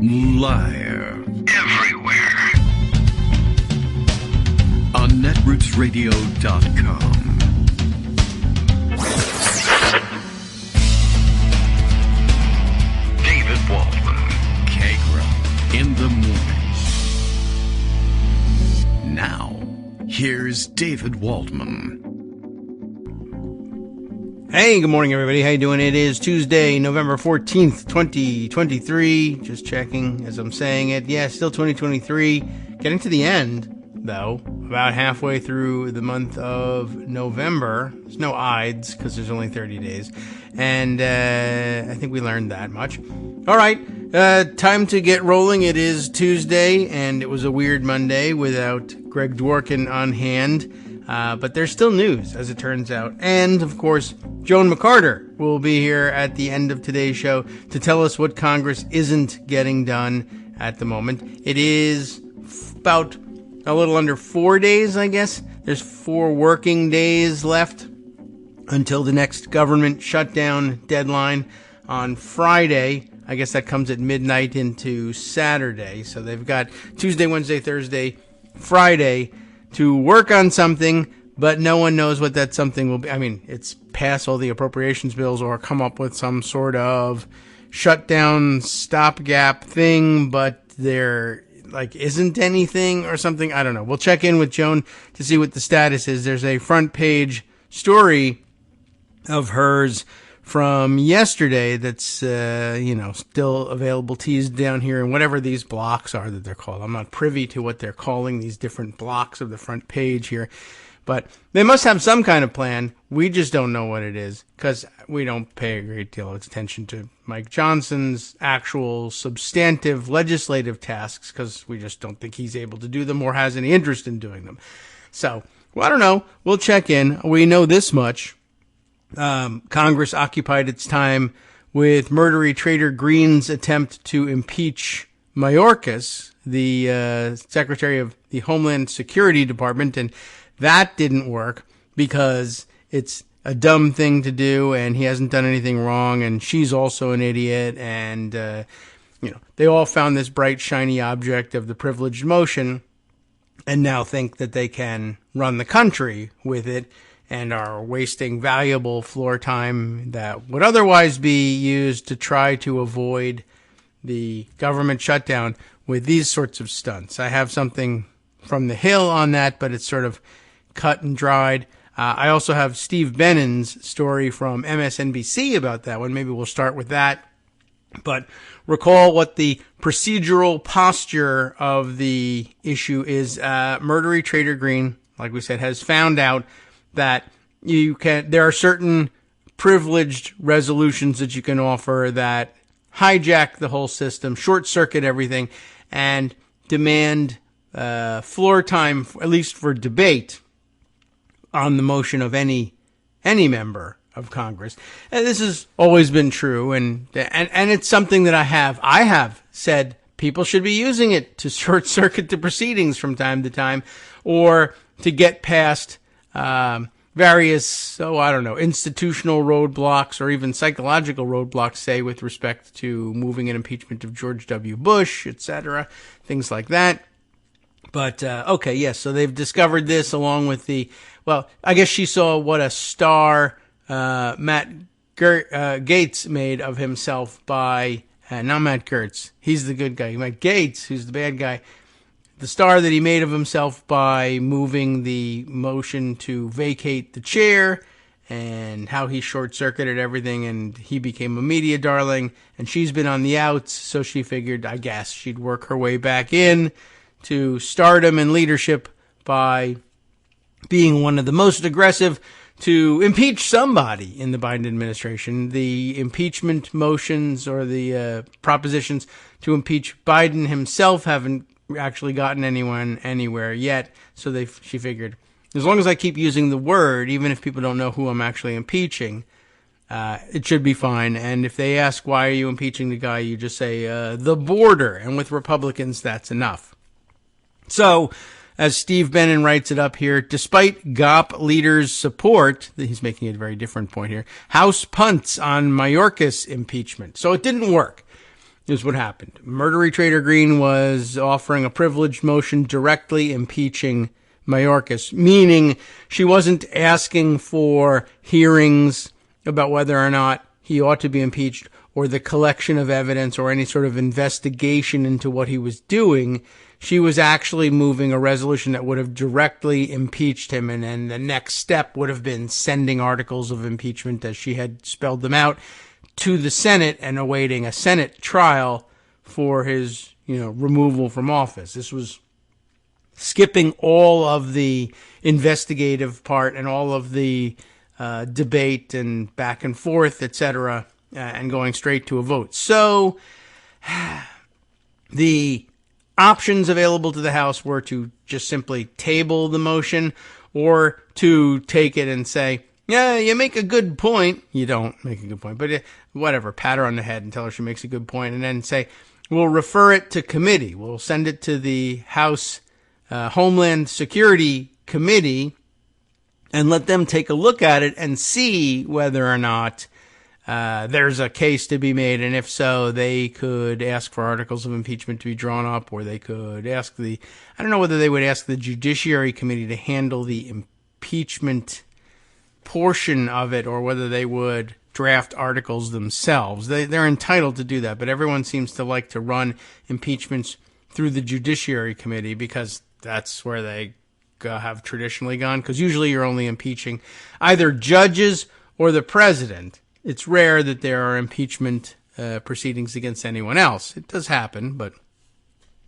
Liar. Everywhere. On netrootsradio.com. David Waldman. Kagro. In the morning. Now, here's David Waldman. Hey, good morning, everybody. How you doing? It is Tuesday, November 14th, 2023. Just checking as I'm saying it. Yeah, still 2023. Getting to the end, though. About halfway through the month of November. There's no Ides, because there's only 30 days. And I think we learned that much. All right, time to get rolling. It is Tuesday, and it was a weird Monday without Greg Dworkin on hand. But there's still news, as it turns out. And, of course, Joan McCarter will be here at the end of today's show to tell us what Congress isn't getting done at the moment. It is about a little under 4 days, I guess. There's 4 working days left until the next government shutdown deadline on Friday. I guess that comes at midnight into Saturday. So they've got Tuesday, Wednesday, Thursday, Friday to work on something, but no one knows what that something will be. I mean, it's pass all the appropriations bills or come up with some sort of shutdown stopgap thing, but there isn't anything or something. I don't know. We'll check in with Joan to see what the status is. There's a front page story of hers from yesterday that's, still available, teased down here, and whatever these blocks are that they're called. I'm not privy to what they're calling these different blocks of the front page here, but they must have some kind of plan. We just don't know what it is because we don't pay a great deal of attention to Mike Johnson's actual substantive legislative tasks because we just don't think he's able to do them or has any interest in doing them. So, well, I don't know. We'll check in. We know this much. Congress occupied its time with Marjorie Traitor Greene's attempt to impeach Mayorkas, the Secretary of the Homeland Security Department, and that didn't work because it's a dumb thing to do, and he hasn't done anything wrong, and she's also an idiot, and they all found this bright, shiny object of the privileged motion, and now think that they can run the country with it, and are wasting valuable floor time that would otherwise be used to try to avoid the government shutdown with these sorts of stunts. I have something from the Hill on that, but it's sort of cut and dried. I also have Steve Bannon's story from MSNBC about that one. Maybe we'll start with that. But recall what the procedural posture of the issue is. Marjorie Traitor Greene, like we said, has found out that there are certain privileged resolutions that you can offer that hijack the whole system, short circuit everything, and demand floor time, at least for debate, on the motion of any member of Congress. And this has always been true, and it's something that I have said people should be using it to short circuit the proceedings from time to time, or to get past various, institutional roadblocks or even psychological roadblocks, say, with respect to moving an impeachment of George W. Bush, etc., things like that. But, so they've discovered this along with I guess she saw what a star Matt Gaetz made of himself by, not Matt Gertz, he's the good guy, Matt Gaetz, who's the bad guy, the star that he made of himself by moving the motion to vacate the chair, and how he short-circuited everything, and he became a media darling, and she's been on the outs, so she figured, I guess, she'd work her way back in to stardom and leadership by being one of the most aggressive to impeach somebody in the Biden administration. The impeachment motions or the propositions to impeach Biden himself haven't actually gotten anyone anywhere yet, so she figured, as long as I keep using the word, even if people don't know who I'm actually impeaching, it should be fine. And if they ask, why are you impeaching the guy, you just say, the border. And with Republicans, that's enough. So, as Steve Bannon writes it up here, despite GOP leaders' support, he's making a very different point here, House punts on Mayorkas impeachment. So it didn't work. is what happened. Marjorie Traitor Greene was offering a privileged motion directly impeaching Mayorkas, meaning she wasn't asking for hearings about whether or not he ought to be impeached or the collection of evidence or any sort of investigation into what he was doing. She was actually moving a resolution that would have directly impeached him, and then the next step would have been sending articles of impeachment, as she had spelled them out, to the Senate and awaiting a Senate trial for his, removal from office. This was skipping all of the investigative part and all of the debate and back and forth, etc., and going straight to a vote. So the options available to the House were to just simply table the motion or to take it and say, yeah, you make a good point. You don't make a good point, but whatever, pat her on the head and tell her she makes a good point, and then say, we'll refer it to committee. We'll send it to the House Homeland Security Committee and let them take a look at it and see whether or not there's a case to be made, and if so, they could ask for articles of impeachment to be drawn up, or they could ask I don't know whether they would ask the Judiciary Committee to handle the impeachment portion of it, or whether they would draft articles themselves. They're entitled to do that, but everyone seems to like to run impeachments through the Judiciary Committee because that's where they have traditionally gone, because usually you're only impeaching either judges or the president. It's rare that there are impeachment proceedings against anyone else. It does happen, but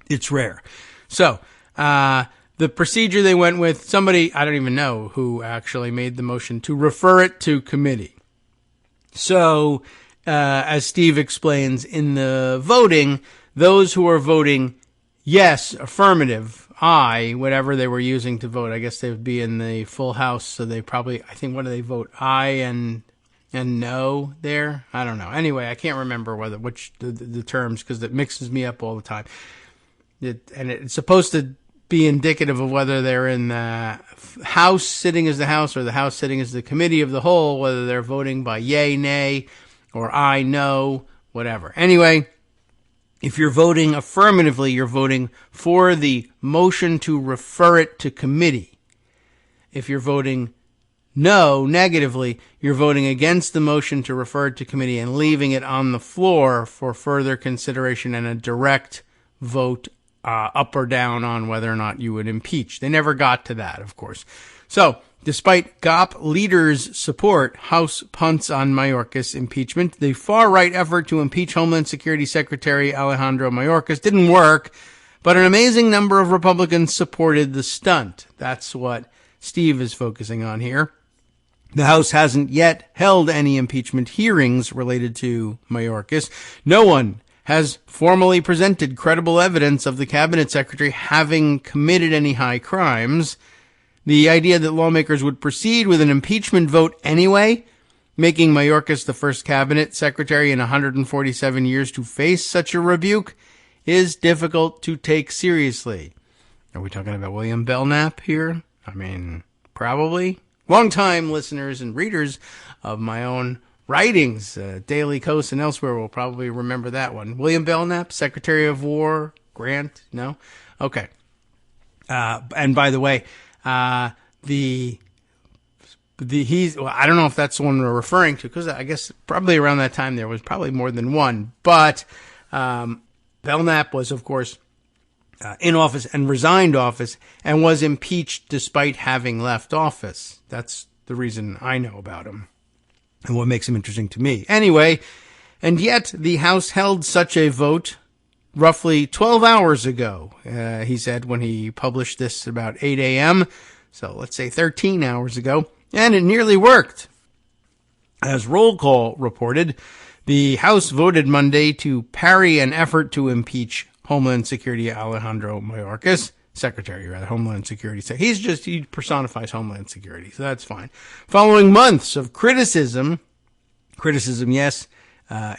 it's rare. So the procedure they went with, somebody, I don't even know who actually made the motion to refer it to committee. So as Steve explains in the voting, those who are voting yes, affirmative, aye, whatever they were using to vote, I guess they would be in the full house, so they probably, I think, what do they vote? Aye and no there? I don't know. Anyway, I can't remember which the terms, because it mixes me up all the time. It's supposed to be indicative of whether they're in the House sitting as the House or the House sitting as the Committee of the Whole, whether they're voting by yay, nay, or aye, no, whatever. Anyway, if you're voting affirmatively, you're voting for the motion to refer it to committee. If you're voting no, negatively, you're voting against the motion to refer it to committee and leaving it on the floor for further consideration and a direct vote up or down on whether or not you would impeach. They never got to that, of course. So, despite GOP leaders' support, House punts on Mayorkas impeachment. The far-right effort to impeach Homeland Security Secretary Alejandro Mayorkas didn't work, but an amazing number of Republicans supported the stunt. That's what Steve is focusing on here. The House hasn't yet held any impeachment hearings related to Mayorkas. No one has formally presented credible evidence of the cabinet secretary having committed any high crimes. The idea that lawmakers would proceed with an impeachment vote anyway, making Mayorkas the first cabinet secretary in 147 years to face such a rebuke, is difficult to take seriously. Are we talking about William Belknap here? I mean, probably. Longtime listeners and readers of my own writings, Daily Kos and elsewhere, will probably remember that one. William Belknap, Secretary of War, Grant? No? Okay. And by the way, he's, well, I don't know if that's the one we're referring to, because I guess probably around that time there was probably more than one, but Belknap was, of course, in office and resigned office and was impeached despite having left office. That's the reason I know about him and what makes him interesting to me. Anyway, and yet the House held such a vote roughly 12 hours ago, he said when he published this about 8 a.m., so let's say 13 hours ago, and it nearly worked. As Roll Call reported, the House voted Monday to parry an effort to impeach Homeland Security Alejandro Mayorkas, Secretary, rather, Homeland Security. So he personifies Homeland Security, so that's fine. Following months of criticism, yes,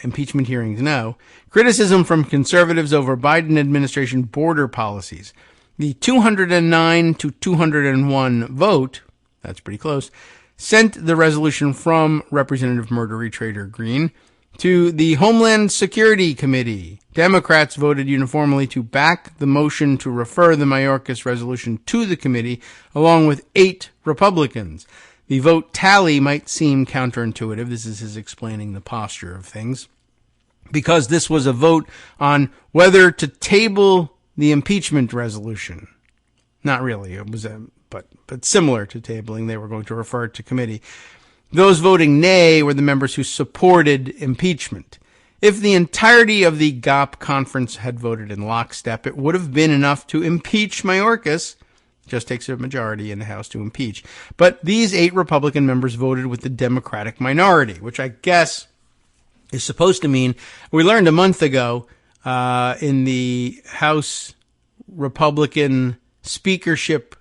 impeachment hearings, no, criticism from conservatives over Biden administration border policies, the 209 to 201 vote, that's pretty close, sent the resolution from Representative Marjorie Traitor Greene To the Homeland Security Committee, Democrats voted uniformly to back the motion to refer the Mayorkas resolution to the committee, along with 8 Republicans. The vote tally might seem counterintuitive. This is his explaining the posture of things. Because this was a vote on whether to table the impeachment resolution. Not really. It was but similar to tabling. They were going to refer it to committee. Those voting nay were the members who supported impeachment. If the entirety of the GOP conference had voted in lockstep, it would have been enough to impeach Mayorkas. Just takes a majority in the House to impeach. But these 8 Republican members voted with the Democratic minority, which I guess is supposed to mean, we learned a month ago in the House Republican speakership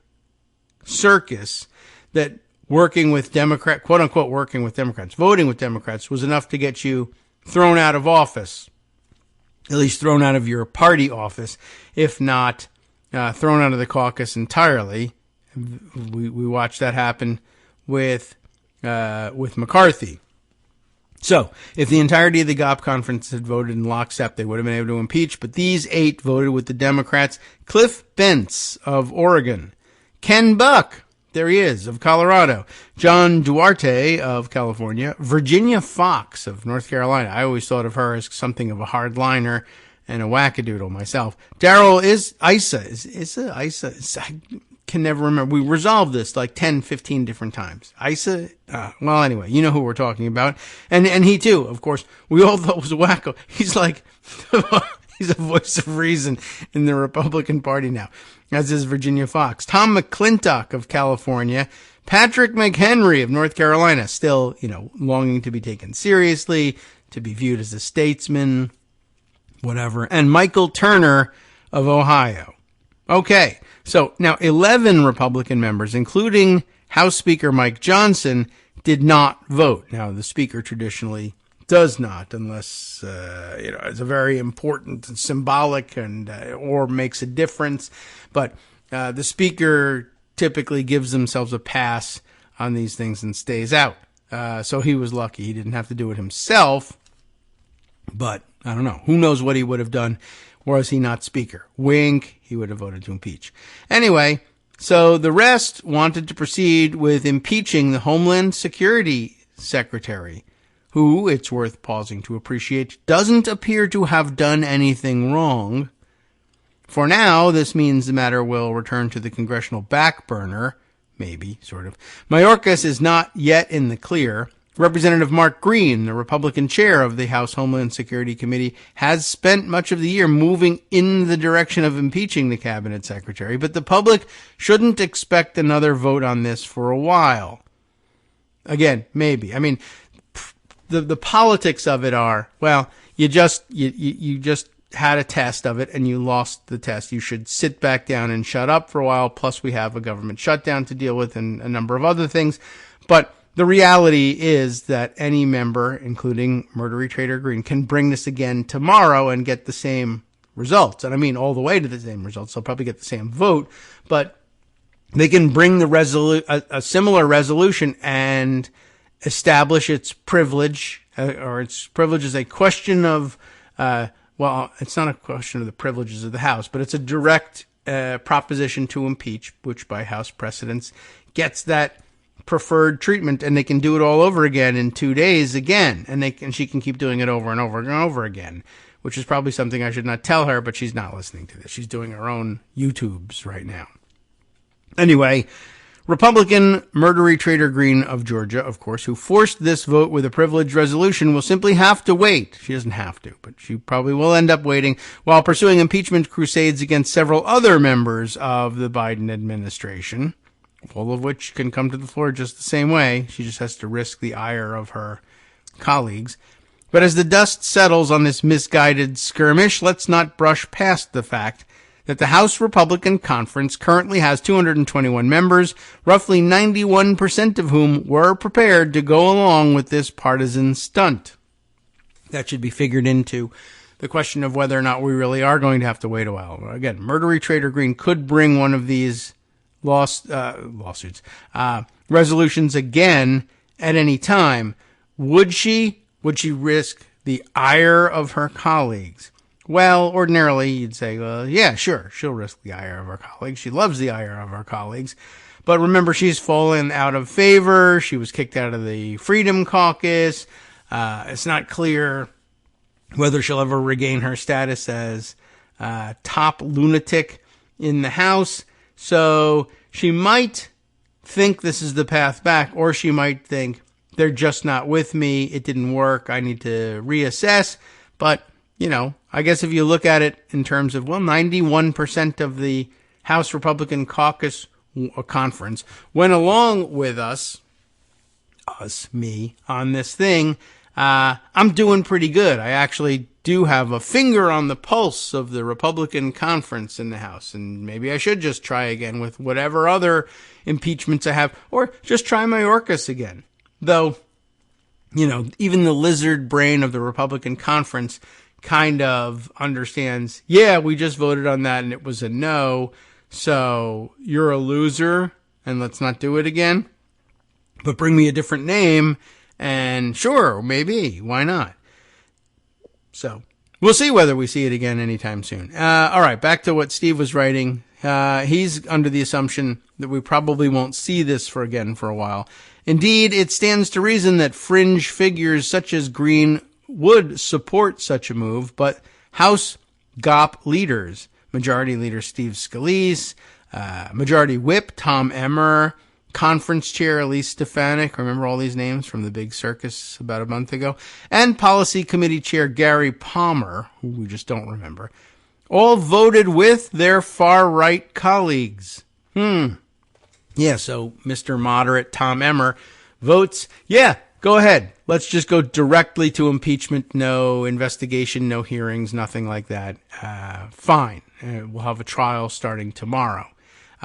circus that working with quote unquote working with Democrats, voting with Democrats was enough to get you thrown out of office, at least thrown out of your party office, if not thrown out of the caucus entirely. We watched that happen with McCarthy. So, if the entirety of the GOP conference had voted in lockstep, they would have been able to impeach, but these 8 voted with the Democrats. Cliff Bentz of Oregon, Ken Buck, there he is, of Colorado, John Duarte of California, Virginia Fox of North Carolina. I always thought of her as something of a hardliner and a wackadoodle myself. Daryl Issa. I can never remember. We resolved this like 10, 15 different times. Issa? Well, anyway, you know who we're talking about. And he too, of course, we all thought was a wacko. He's like, he's a voice of reason in the Republican Party now, as is Virginia Fox. Tom McClintock of California, Patrick McHenry of North Carolina, still, longing to be taken seriously, to be viewed as a statesman, whatever, and Michael Turner of Ohio. Okay, so now 11 Republican members, including House Speaker Mike Johnson, did not vote. Now, the Speaker traditionally does not, unless, it's a very important and symbolic and or makes a difference. But the Speaker typically gives themselves a pass on these things and stays out. So he was lucky. He didn't have to do it himself. But I don't know. Who knows what he would have done was he not Speaker. Wink, he would have voted to impeach. Anyway, so the rest wanted to proceed with impeaching the Homeland Security Secretary, who, it's worth pausing to appreciate, doesn't appear to have done anything wrong. For now, this means the matter will return to the congressional back burner. Maybe, sort of. Mayorkas is not yet in the clear. Representative Mark Green, the Republican chair of the House Homeland Security Committee, has spent much of the year moving in the direction of impeaching the cabinet secretary, but the public shouldn't expect another vote on this for a while. Again, maybe. I mean, the politics of it are, well, you just had a test of it and you lost the test. You should sit back down and shut up for a while. Plus, we have a government shutdown to deal with and a number of other things. But the reality is that any member, including Marjorie Traitor Greene, can bring this again tomorrow and get the same results. And I mean all the way to the same results. They'll probably get the same vote, but they can bring a similar resolution and establish its privilege, or its privilege is a question of, it's not a question of the privileges of the House, but it's a direct proposition to impeach, which by House precedents gets that preferred treatment, and they can do it all over again in 2 days again, and she can keep doing it over and over and over again, which is probably something I should not tell her, but she's not listening to this. She's doing her own YouTubes right now. Anyway, Republican Marjorie Traitor Greene of Georgia, of course, who forced this vote with a privilege resolution, will simply have to wait. She doesn't have to, but she probably will end up waiting while pursuing impeachment crusades against several other members of the Biden administration, all of which can come to the floor just the same way. She just has to risk the ire of her colleagues. But as the dust settles on this misguided skirmish, let's not brush past the fact that the House Republican Conference currently has 221 members, roughly 91% of whom were prepared to go along with this partisan stunt. That should be figured into the question of whether or not we really are going to have to wait a while. Again, Marjorie Traitor Greene could bring one of these resolutions again at any time. Would she risk the ire of her colleagues. Well, ordinarily you'd say, well, yeah, sure, she'll risk the ire of her colleagues. She loves the ire of her colleagues. But remember, she's fallen out of favor. She was kicked out of the Freedom Caucus. It's not clear whether she'll ever regain her status as top lunatic in the House. So she might think this is the path back, or she might think they're just not with me. It didn't work. I need to reassess. But, you know, I guess if you look at it in terms of, well, 91% of the House Republican Caucus conference went along with me, on this thing. I'm doing pretty good. I actually do have a finger on the pulse of the Republican conference in the House, and maybe I should just try again with whatever other impeachments I have, or just try Mayorkas again. Though, you know, even the lizard brain of the Republican conference kind of understands, yeah, we just voted on that and it was a no, so you're a loser and let's not do it again. But bring me a different name and sure, maybe, why not? So we'll see whether we see it again anytime soon. All right, back to what Steve was writing. He's under the assumption that we probably won't see this for a while. Indeed, it stands to reason that fringe figures such as Greene would support such a move, but House Gops leaders, Majority Leader Steve Scalise, Majority Whip Tom Emmer, Conference Chair Elise Stefanik, remember all these names from the big circus about a month ago, and Policy Committee Chair Gary Palmer, who we just don't remember, all voted with their far-right colleagues. Yeah, so Mr. Moderate Tom Emmer votes, yeah, go ahead. Let's just go directly to impeachment. No investigation, no hearings, nothing like that. Fine. We'll have a trial starting tomorrow.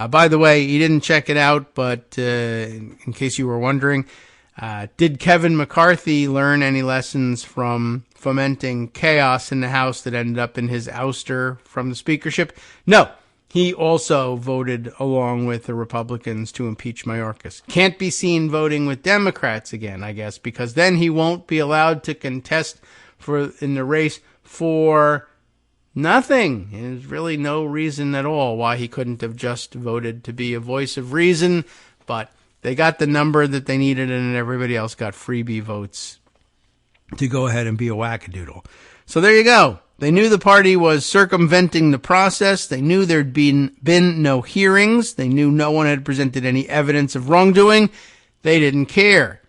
By the way, he didn't check it out, but in case you were wondering, did Kevin McCarthy learn any lessons from fomenting chaos in the House that ended up in his ouster from the speakership? No. He also voted along with the Republicans to impeach Mayorkas. Can't be seen voting with Democrats again, I guess, because then he won't be allowed to contest in the race for nothing. There's really no reason at all why he couldn't have just voted to be a voice of reason, but they got the number that they needed and everybody else got freebie votes to go ahead and be a wackadoodle. So there you go. They knew the party was circumventing the process. They knew there'd been no hearings. They knew no one had presented any evidence of wrongdoing. They didn't care.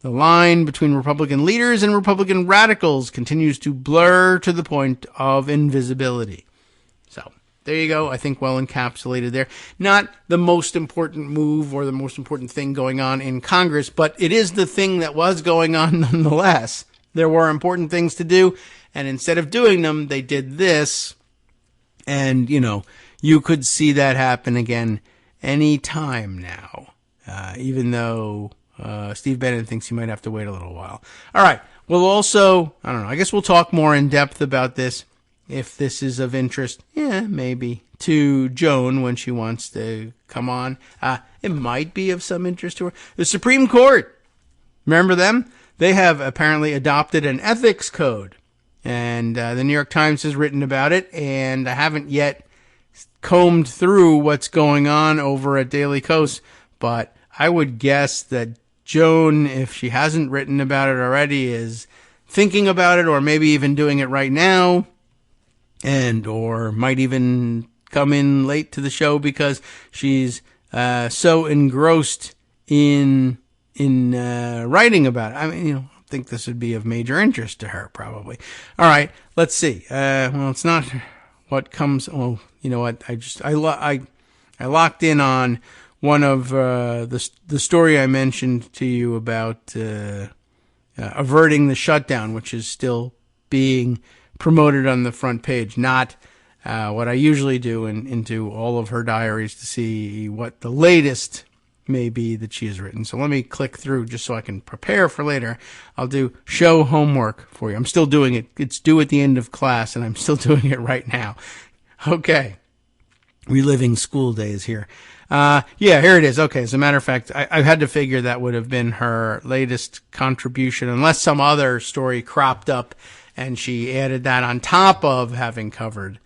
The line between Republican leaders and Republican radicals continues to blur to the point of invisibility. So there you go. I think well encapsulated there. Not the most important move or the most important thing going on in Congress, but it is the thing that was going on nonetheless. There were important things to do, and instead of doing them, they did this. And, you know, you could see that happen again any time now, even though Steve Bannon thinks he might have to wait a little while. All right. We'll also, I don't know, I guess we'll talk more in depth about this if this is of interest, maybe, to Joan when she wants to come on. It might be of some interest to her. The Supreme Court, remember them? They have apparently adopted an ethics code, and the New York Times has written about it, and I haven't yet combed through what's going on over at Daily Kos, but I would guess that Joan, if she hasn't written about it already, is thinking about it, or maybe even doing it right now, and or might even come in late to the show because she's so engrossed in writing about it. I mean, I think this would be of major interest to her, probably. All right, let's see. Well, it's not what comes. Oh, you know what? I locked in on one of the story I mentioned to you about averting the shutdown, which is still being promoted on the front page, not what I usually do into all of her diaries to see what the latest may be that she has written. So let me click through just so I can prepare for later. I'll do show homework for you. I'm still doing it. It's due at the end of class, and I'm still doing it right now. Okay. Reliving school days here. Here it is. Okay, as a matter of fact, I had to figure that would have been her latest contribution, unless some other story cropped up And she added that on top of having covered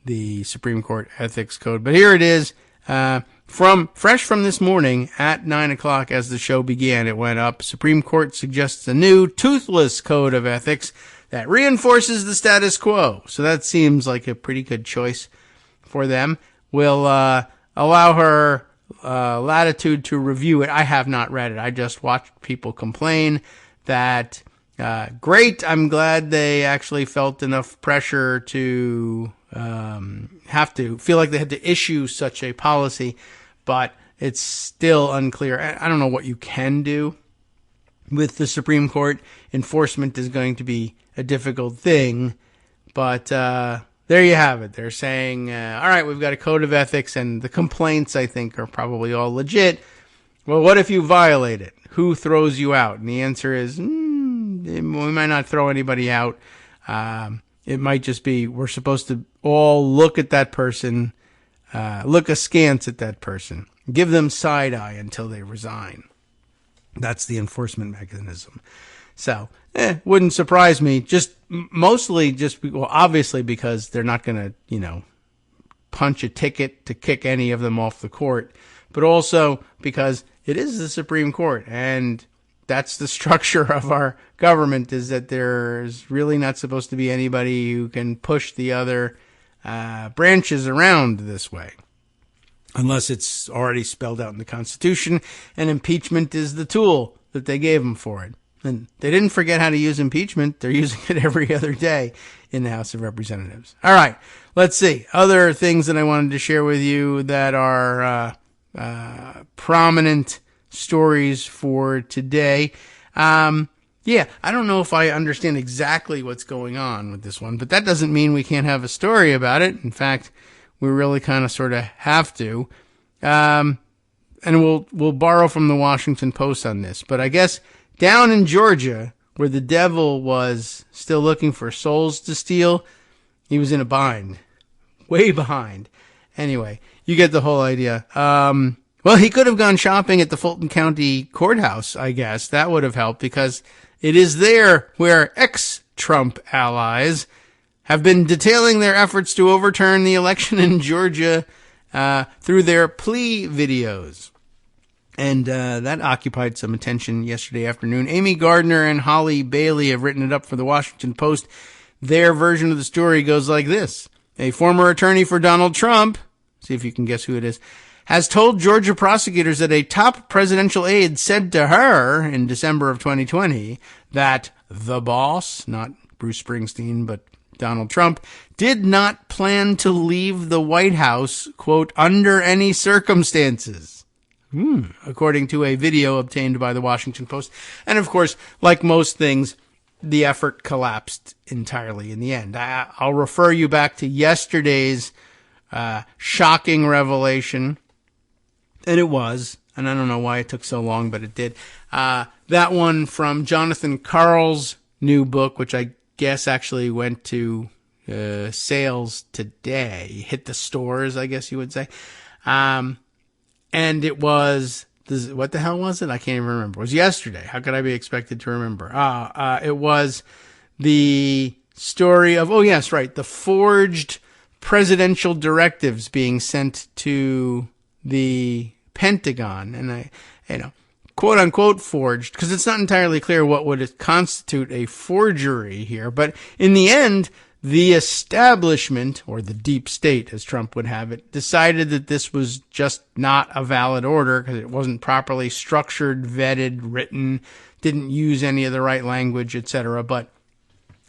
the Supreme Court Ethics Code. But here it is, fresh from this morning at 9 o'clock as the show began. It went up. Supreme Court suggests a new toothless code of ethics that reinforces the status quo. So that seems like a pretty good choice for them. Will allow her latitude to review it. I have not read it. I just watched people complain that great. I'm glad they actually felt enough pressure to have to feel like they had to issue such a policy, but it's still unclear. I don't know what you can do with the Supreme Court. Enforcement is going to be a difficult thing, but there you have it. They're saying, all right, we've got a code of ethics, and the complaints, I think, are probably all legit. Well, what if you violate it? Who throws you out? And the answer is, we might not throw anybody out. It might just be we're supposed to all look at that person, look askance at that person, give them side eye until they resign. That's the enforcement mechanism. So, wouldn't surprise me. Obviously because they're not going to, punch a ticket to kick any of them off the court, but also because it is the Supreme Court, and that's the structure of our government, is that there's really not supposed to be anybody who can push the other branches around this way, unless it's already spelled out in the Constitution, and impeachment is the tool that they gave them for it. And they didn't forget how to use impeachment. They're using it every other day in the House of Representatives. All right, let's see. Other things that I wanted to share with you that are prominent stories for today. I don't know if I understand exactly what's going on with this one, but that doesn't mean we can't have a story about it. In fact, we really kind of sort of have to. And we'll borrow from the Washington Post on this, but I guess down in Georgia, where the devil was still looking for souls to steal, he was in a bind. Way behind. Anyway, you get the whole idea. Well, he could have gone shopping at the Fulton County Courthouse, I guess. That would have helped, because it is there where ex-Trump allies have been detailing their efforts to overturn the election in Georgia through their plea videos. And that occupied some attention yesterday afternoon. Amy Gardner and Holly Bailey have written it up for the Washington Post. Their version of the story goes like this. A former attorney for Donald Trump, see if you can guess who it is, has told Georgia prosecutors that a top presidential aide said to her in December of 2020 that the boss, not Bruce Springsteen, but Donald Trump, did not plan to leave the White House, quote, under any circumstances. According to a video obtained by the Washington Post. And of course, like most things, the effort collapsed entirely in the end. I'll refer you back to yesterday's shocking revelation. And it was, and I don't know why it took so long, but it did. That one from Jonathan Karl's new book, which I guess actually went to sales today. Hit the stores, I guess you would say. And it was, what the hell was it? I can't even remember. It was yesterday. How could I be expected to remember? It was the story of, the forged presidential directives being sent to the Pentagon. And quote unquote forged, because it's not entirely clear what would constitute a forgery here. But in the end, the establishment, or the deep state, as Trump would have it, decided that this was just not a valid order because it wasn't properly structured, vetted, written, didn't use any of the right language, etc., but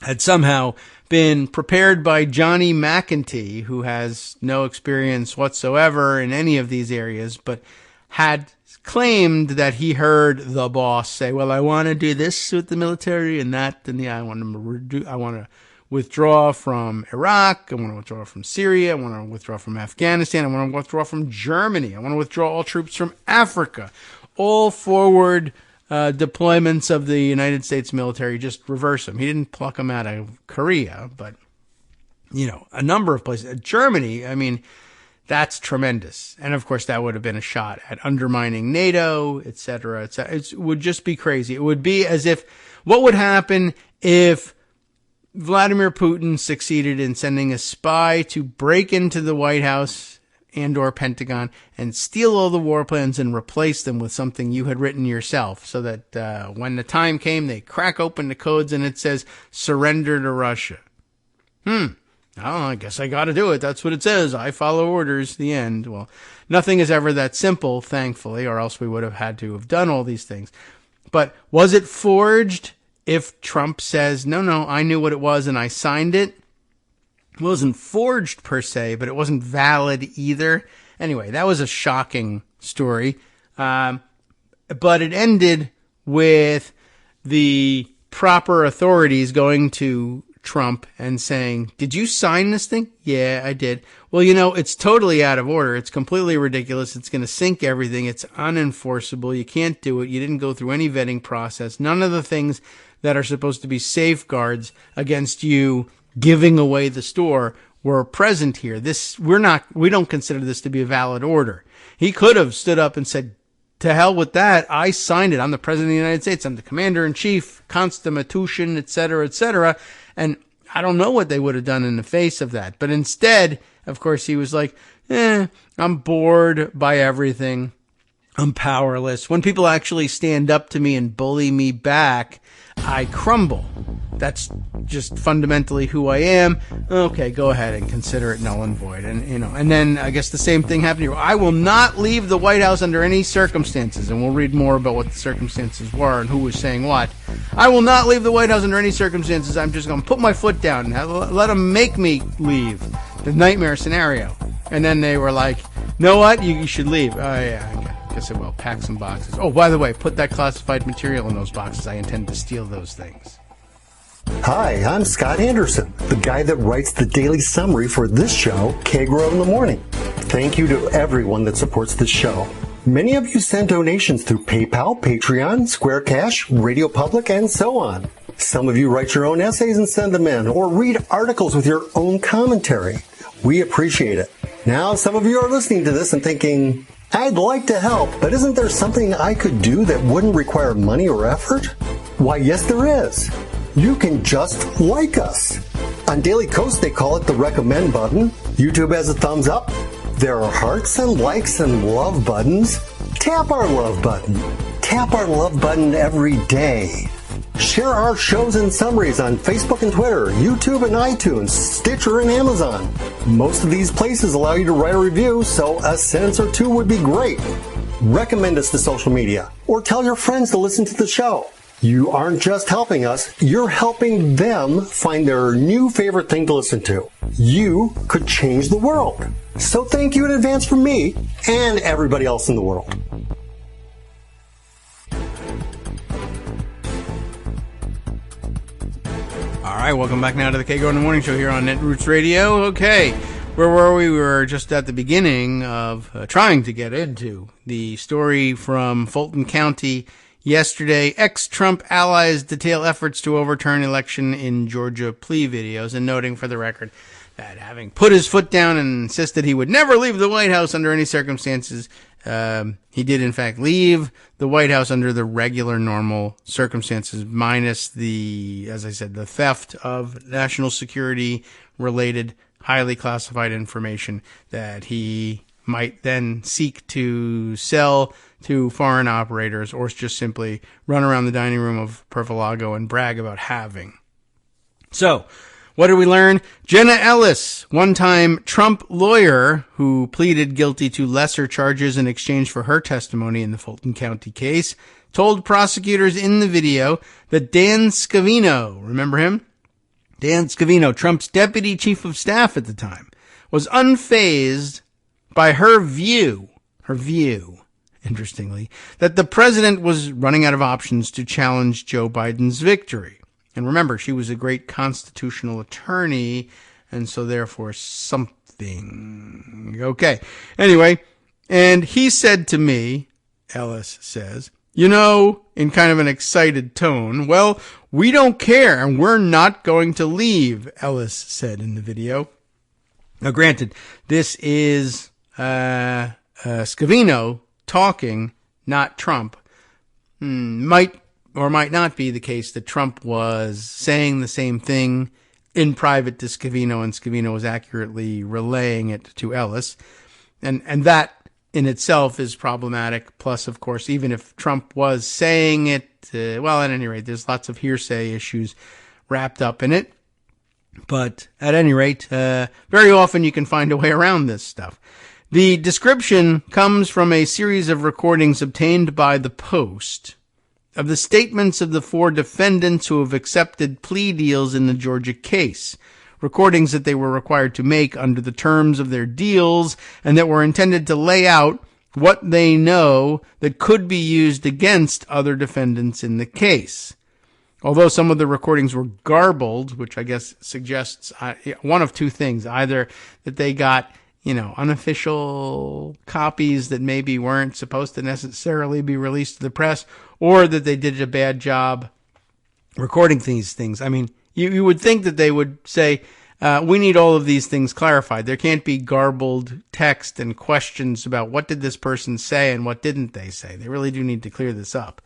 had somehow been prepared by Johnny McEntee, who has no experience whatsoever in any of these areas, but had claimed that he heard the boss say, well, I want to do this with the military and that, and I want to withdraw from Iraq, I want to withdraw from Syria, I want to withdraw from Afghanistan, I want to withdraw from Germany, I want to withdraw all troops from Africa. All forward deployments of the United States military, just reverse them. He didn't pluck them out of Korea, but, a number of places. Germany, that's tremendous. And of course, that would have been a shot at undermining NATO, et cetera, et cetera. It would just be crazy. It would be as if, what would happen if Vladimir Putin succeeded in sending a spy to break into the White House and or Pentagon and steal all the war plans and replace them with something you had written yourself, so that when the time came, they crack open the codes and it says, surrender to Russia. I don't know, I guess I gotta do it. That's what it says. I follow orders. The end. Well, nothing is ever that simple, thankfully, or else we would have had to have done all these things. But was it forged if Trump says, no, I knew what it was and I signed it? It wasn't forged per se, but it wasn't valid either. Anyway, that was a shocking story. But it ended with the proper authorities going to Trump and saying, did you sign this thing? Yeah, I did. Well, it's totally out of order. It's completely ridiculous. It's going to sink everything. It's unenforceable. You can't do it. You didn't go through any vetting process. None of the things that are supposed to be safeguards against you giving away the store were present here. We don't consider this to be a valid order. He could have stood up and said, to hell with that. I signed it. I'm the president of the United States. I'm the commander in chief, Constitution, et cetera, and I don't know what they would have done in the face of that. But instead, of course, he was like, I'm bored by everything. I'm powerless. When people actually stand up to me and bully me back, I crumble. That's just fundamentally who I am. Okay, go ahead and consider it null and void. And then I guess the same thing happened here. I will not leave the White House under any circumstances. And we'll read more about what the circumstances were and who was saying what. I will not leave the White House under any circumstances. I'm just going to put my foot down and let them make me leave. The nightmare scenario. And then they were like, know what? You should leave. Oh, yeah, I guess I will. Pack some boxes. Oh, by the way, put that classified material in those boxes. I intend to steal those things. Hi, I'm Scott Anderson, the guy that writes the daily summary for this show, Kagro in the Morning. Thank you to everyone that supports this show. Many of you send donations through PayPal, Patreon, Square Cash, Radio Public, and so on. Some of you write your own essays and send them in, or read articles with your own commentary. We appreciate it. Now, some of you are listening to this and thinking, I'd like to help, but isn't there something I could do that wouldn't require money or effort? Why, yes, there is. You can just like us. On Daily Kos, they call it the recommend button. YouTube has a thumbs up. There are hearts and likes and love buttons. Tap our love button. Tap our love button every day. Share our shows and summaries on Facebook and Twitter, YouTube and iTunes, Stitcher and Amazon. Most of these places allow you to write a review, so a sentence or two would be great. Recommend us to social media, or tell your friends to listen to the show. You aren't just helping us, you're helping them find their new favorite thing to listen to. You could change the world. So thank you in advance from me and everybody else in the world. All right, welcome back now to the Kagro in the Morning Show here on Netroots Radio. Okay, where were we? We were just at the beginning of trying to get into the story from Fulton County yesterday. Ex-Trump allies detail efforts to overturn election in Georgia plea videos, and noting for the record that having put his foot down and insisted he would never leave the White House under any circumstances, he did in fact leave the White House under the regular normal circumstances, minus the, as I said, the theft of national security related highly classified information that he might then seek to sell to foreign operators, or just simply run around the dining room of Perfalago and brag about having. So, what did we learn? Jenna Ellis, one-time Trump lawyer who pleaded guilty to lesser charges in exchange for her testimony in the Fulton County case, told prosecutors in the video that Dan Scavino, remember him? Dan Scavino, Trump's deputy chief of staff at the time, was unfazed by her view, interestingly, that the president was running out of options to challenge Joe Biden's victory. And remember, she was a great constitutional attorney, and so therefore something. Okay. Anyway, and he said to me, Ellis says, in kind of an excited tone, well, we don't care, and we're not going to leave, Ellis said in the video. Now, granted, this is Scavino talking, not Trump. Might or might not be the case that Trump was saying the same thing in private to Scavino, and Scavino was accurately relaying it to Ellis. And that in itself is problematic. Plus, of course, even if Trump was saying it, well, at any rate, there's lots of hearsay issues wrapped up in it. But at any rate, very often you can find a way around this stuff. The description comes from a series of recordings obtained by the Post of the statements of the 4 defendants who have accepted plea deals in the Georgia case, recordings that they were required to make under the terms of their deals and that were intended to lay out what they know that could be used against other defendants in the case. Although some of the recordings were garbled, which I guess suggests one of two things: either that they got, unofficial copies that maybe weren't supposed to necessarily be released to the press, or that they did a bad job recording these things. I mean, you would think that they would say, we need all of these things clarified. There can't be garbled text and questions about what did this person say and what didn't they say. They really do need to clear this up.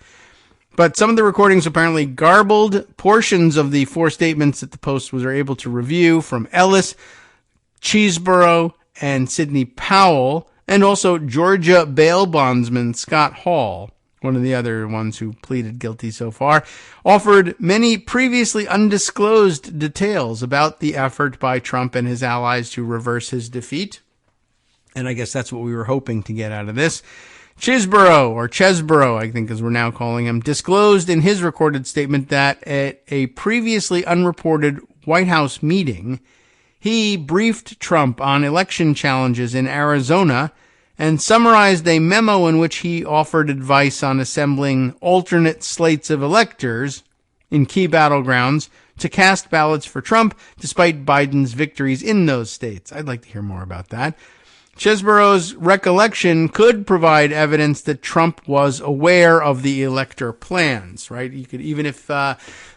But some of the recordings apparently garbled portions of the 4 statements that the Post was able to review from Ellis, Cheeseborough, and Sidney Powell, and also Georgia bail bondsman Scott Hall, one of the other ones who pleaded guilty so far, offered many previously undisclosed details about the effort by Trump and his allies to reverse his defeat. And I guess that's what we were hoping to get out of this. Chesborough, I think as we're now calling him, disclosed in his recorded statement that at a previously unreported White House meeting, he briefed Trump on election challenges in Arizona and summarized a memo in which he offered advice on assembling alternate slates of electors in key battlegrounds to cast ballots for Trump despite Biden's victories in those states. I'd like to hear more about that. Chesborough's recollection could provide evidence that Trump was aware of the elector plans, right? You could, even if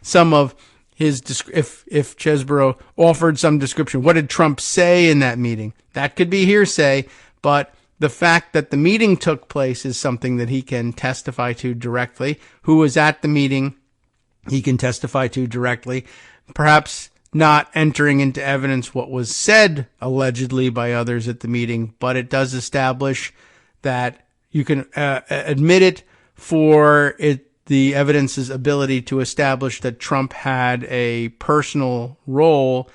some of his, if Chesborough offered some description, what did Trump say in that meeting? That could be hearsay, but the fact that the meeting took place is something that he can testify to directly. Who was at the meeting, he can testify to directly. Perhaps not entering into evidence what was said allegedly by others at the meeting, but it does establish that you can admit it for the evidence's ability to establish that Trump had a personal role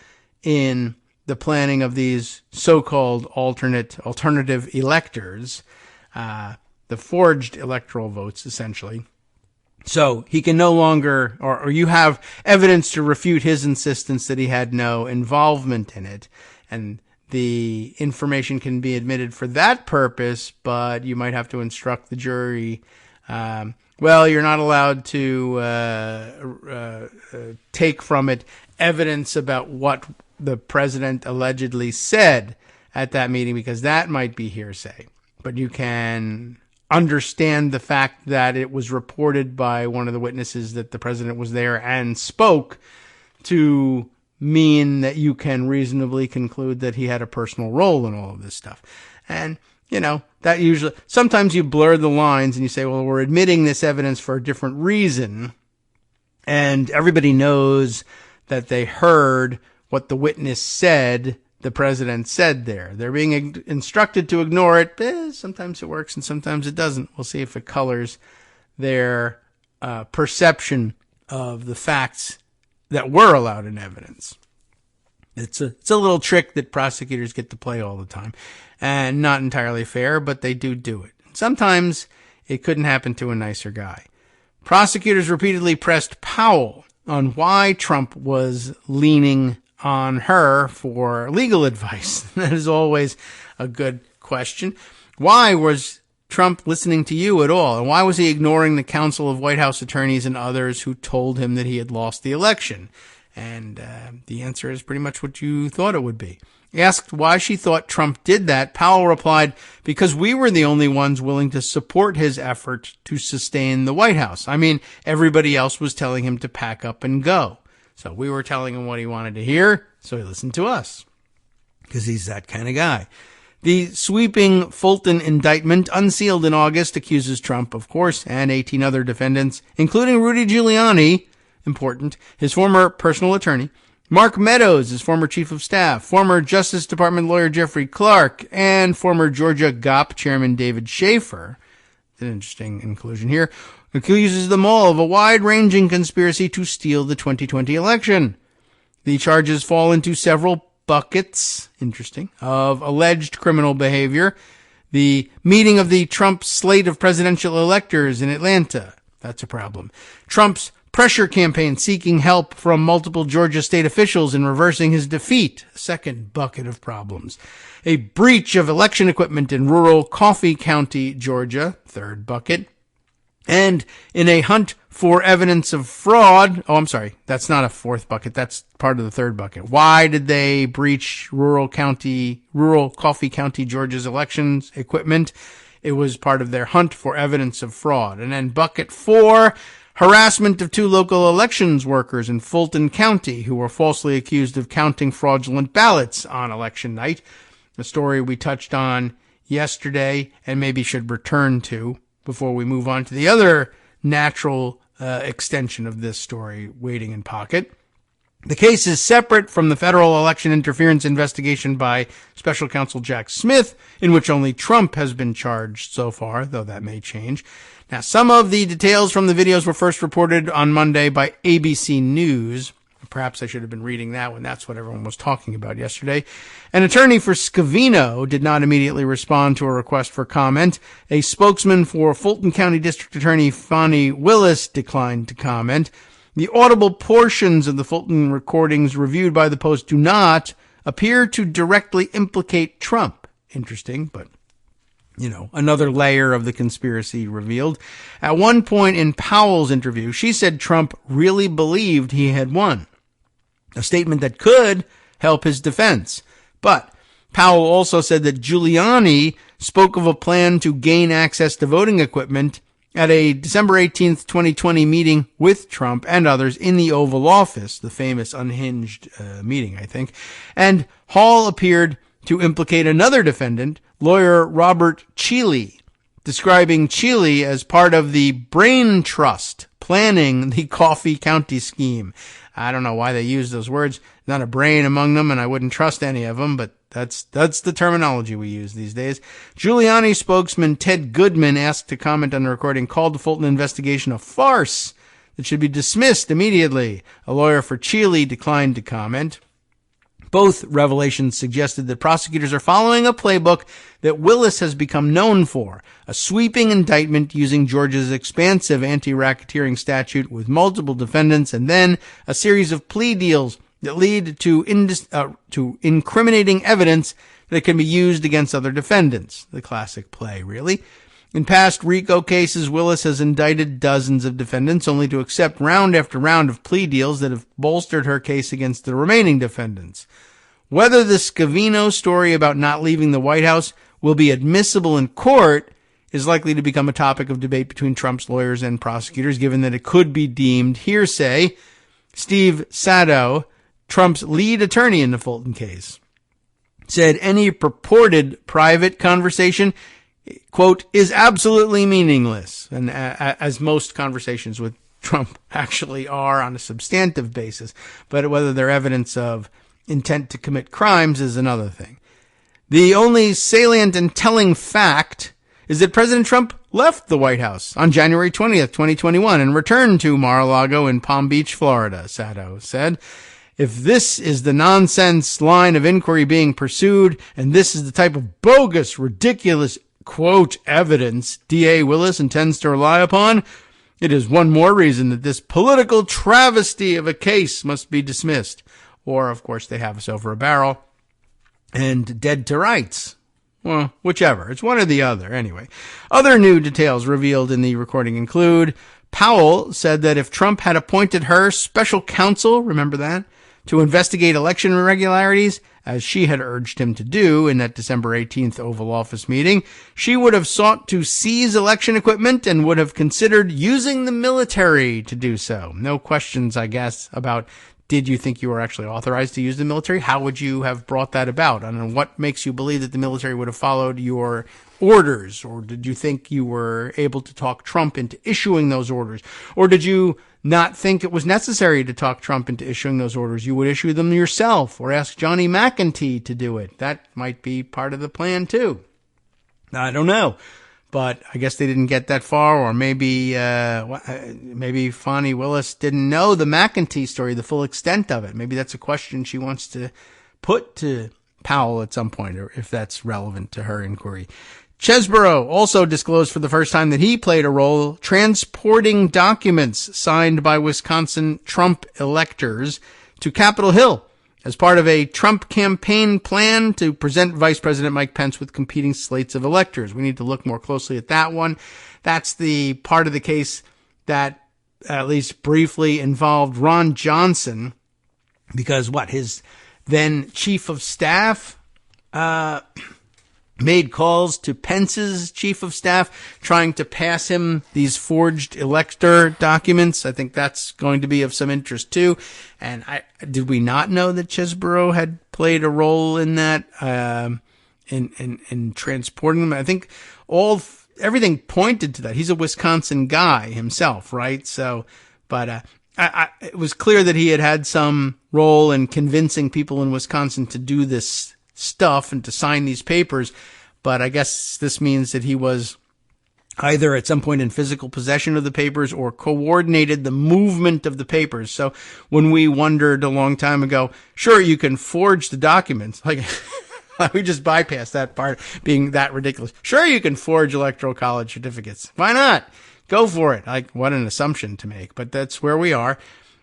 in the planning of these so-called alternative electors, the forged electoral votes, essentially. So he can no longer, or you have evidence to refute his insistence that he had no involvement in it. And the information can be admitted for that purpose, but you might have to instruct the jury, you're not allowed to take from it evidence about what the president allegedly said at that meeting, because that might be hearsay. But you can understand the fact that it was reported by one of the witnesses that the president was there and spoke to mean that you can reasonably conclude that he had a personal role in all of this stuff. And, that usually, sometimes you blur the lines and you say, well, we're admitting this evidence for a different reason. And everybody knows that they heard what the witness said the president said there. They're being instructed to ignore it. Sometimes it works and sometimes it doesn't. We'll see if it colors their perception of the facts that were allowed in evidence. It's a little trick that prosecutors get to play all the time, and not entirely fair, but they do it. Sometimes it couldn't happen to a nicer guy. Prosecutors repeatedly pressed Powell on why Trump was leaning on her for legal advice. That is always a good question. Why was Trump listening to you at all? And why was he ignoring the counsel of White House attorneys and others who told him that he had lost the election? And the answer is pretty much what you thought it would be. Asked why she thought Trump did that, Powell replied, because we were the only ones willing to support his effort to sustain the White House. I mean, everybody else was telling him to pack up and go. So we were telling him what he wanted to hear, so he listened to us, because he's that kind of guy. The sweeping Fulton indictment, unsealed in August, accuses Trump, of course, and 18 other defendants, including Rudy Giuliani, important, his former personal attorney, Mark Meadows is former chief of staff, former Justice Department lawyer Jeffrey Clark, and former Georgia GOP chairman David Schaefer. It's an interesting inclusion here. Accuses them all of a wide-ranging conspiracy to steal the 2020 election. The charges fall into several buckets, interesting, of alleged criminal behavior. The meeting of the Trump slate of presidential electors in Atlanta. That's a problem. Trump's pressure campaign seeking help from multiple Georgia state officials in reversing his defeat. A second bucket of problems. A breach of election equipment in rural Coffee County, Georgia. Third bucket. And in a hunt for evidence of fraud. Oh, I'm sorry. That's not a fourth bucket. That's part of the third bucket. Why did they breach rural Coffee County, Georgia's elections equipment? It was part of their hunt for evidence of fraud. And then bucket 4, harassment of 2 local elections workers in Fulton County who were falsely accused of counting fraudulent ballots on election night. A story we touched on yesterday and maybe should return to before we move on to the other natural extension of this story waiting in pocket. The case is separate from the federal election interference investigation by special counsel Jack Smith, in which only Trump has been charged so far, though that may change. Now, some of the details from the videos were first reported on Monday by ABC News. Perhaps I should have been reading that when that's what everyone was talking about yesterday. An attorney for Scavino did not immediately respond to a request for comment. A spokesman for Fulton County District Attorney Fani Willis declined to comment. The audible portions of the Fulton recordings reviewed by the Post do not appear to directly implicate Trump. Interesting, but another layer of the conspiracy revealed. At one point in Powell's interview, she said Trump really believed he had won. A statement that could help his defense. But Powell also said that Giuliani spoke of a plan to gain access to voting equipment at a December 18th, 2020 meeting with Trump and others in the Oval Office, the famous unhinged meeting, I think. And Hall appeared to implicate another defendant, lawyer Robert Cheeley, describing Cheeley as part of the brain trust planning the Coffee County scheme. I don't know why they use those words. Not a brain among them, and I wouldn't trust any of them, but that's the terminology we use these days. Giuliani spokesman Ted Goodman, asked to comment on the recording, called the Fulton investigation a farce that should be dismissed immediately. A lawyer for Cheeley declined to comment. Both revelations suggested that prosecutors are following a playbook that Willis has become known for, a sweeping indictment using Georgia's expansive anti-racketeering statute with multiple defendants, and then a series of plea deals that lead to incriminating evidence that can be used against other defendants. The classic play, really. In past RICO cases, Willis has indicted dozens of defendants, only to accept round after round of plea deals that have bolstered her case against the remaining defendants. Whether the Scavino story about not leaving the White House will be admissible in court is likely to become a topic of debate between Trump's lawyers and prosecutors, given that it could be deemed hearsay. Steve Sadow, Trump's lead attorney in the Fulton case, said any purported private conversation, quote, is absolutely meaningless. And as most conversations with Trump actually are on a substantive basis, but whether they're evidence of intent to commit crimes is another thing. The only salient and telling fact is that President Trump left the White House on January 20th, 2021 and returned to Mar-a-Lago in Palm Beach, Florida, Sadow said. If this is the nonsense line of inquiry being pursued, and this is the type of bogus, ridiculous, quote, evidence D.A. Willis intends to rely upon, it is one more reason that this political travesty of a case must be dismissed. Or, of course, they have us over a barrel and dead to rights. Well, whichever. It's one or the other. Anyway, other new details revealed in the recording include Powell said that if Trump had appointed her special counsel, remember that, to investigate election irregularities, as she had urged him to do in that December 18th Oval Office meeting, she would have sought to seize election equipment and would have considered using the military to do so. No questions, I guess, about did you think you were actually authorized to use the military? How would you have brought that about? And what makes you believe that the military would have followed your orders? Or did you think you were able to talk Trump into issuing those orders? Or did you not think it was necessary to talk Trump into issuing those orders? You would issue them yourself or ask Johnny McEntee to do it. That might be part of the plan too. I don't know. But I guess they didn't get that far, or maybe Fani Willis didn't know the McEntee story, the full extent of it. Maybe that's a question she wants to put to Powell at some point, or if that's relevant to her inquiry. Chesborough also disclosed for the first time that he played a role transporting documents signed by Wisconsin Trump electors to Capitol Hill as part of a Trump campaign plan to present Vice President Mike Pence with competing slates of electors. We need to look more closely at that one. That's the part of the case that at least briefly involved Ron Johnson, because his then chief of staff made calls to Pence's chief of staff trying to pass him these forged elector documents. I think that's going to be of some interest too. And did we not know that Chesborough had played a role in that, in transporting them? I think everything pointed to that. He's a Wisconsin guy himself, right? So, but, it was clear that he had some role in convincing people in Wisconsin to do this stuff and to sign these papers. But I guess this means that he was either at some point in physical possession of the papers or coordinated the movement of the papers. So when we wondered a long time ago, sure, you can forge the documents. Like, we just bypassed that part being that ridiculous. Sure, you can forge electoral college certificates. Why not? Go for it. Like, what an assumption to make, but that's where we are.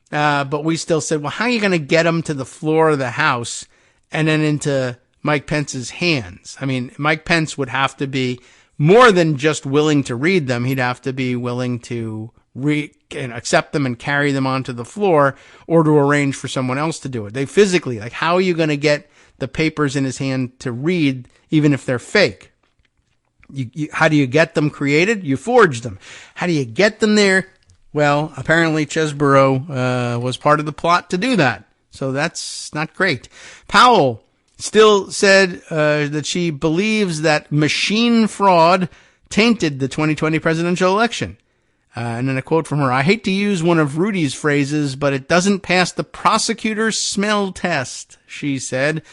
But we still said, well, how are you going to get them to the floor of the House and then into Mike Pence's hands? I mean, Mike Pence would have to be more than just willing to read them. He'd have to be willing to accept them and carry them onto the floor, or to arrange for someone else to do it. They physically, like, how are you going to get the papers in his hand to read, even if they're fake? How do you get them created? You forge them. How do you get them there? Well, apparently Chesborough was part of the plot to do that. So that's not great. Powell still said that she believes that machine fraud tainted the 2020 presidential election. And then a quote from her: "I hate to use one of Rudy's phrases, but it doesn't pass the prosecutor's smell test," she said.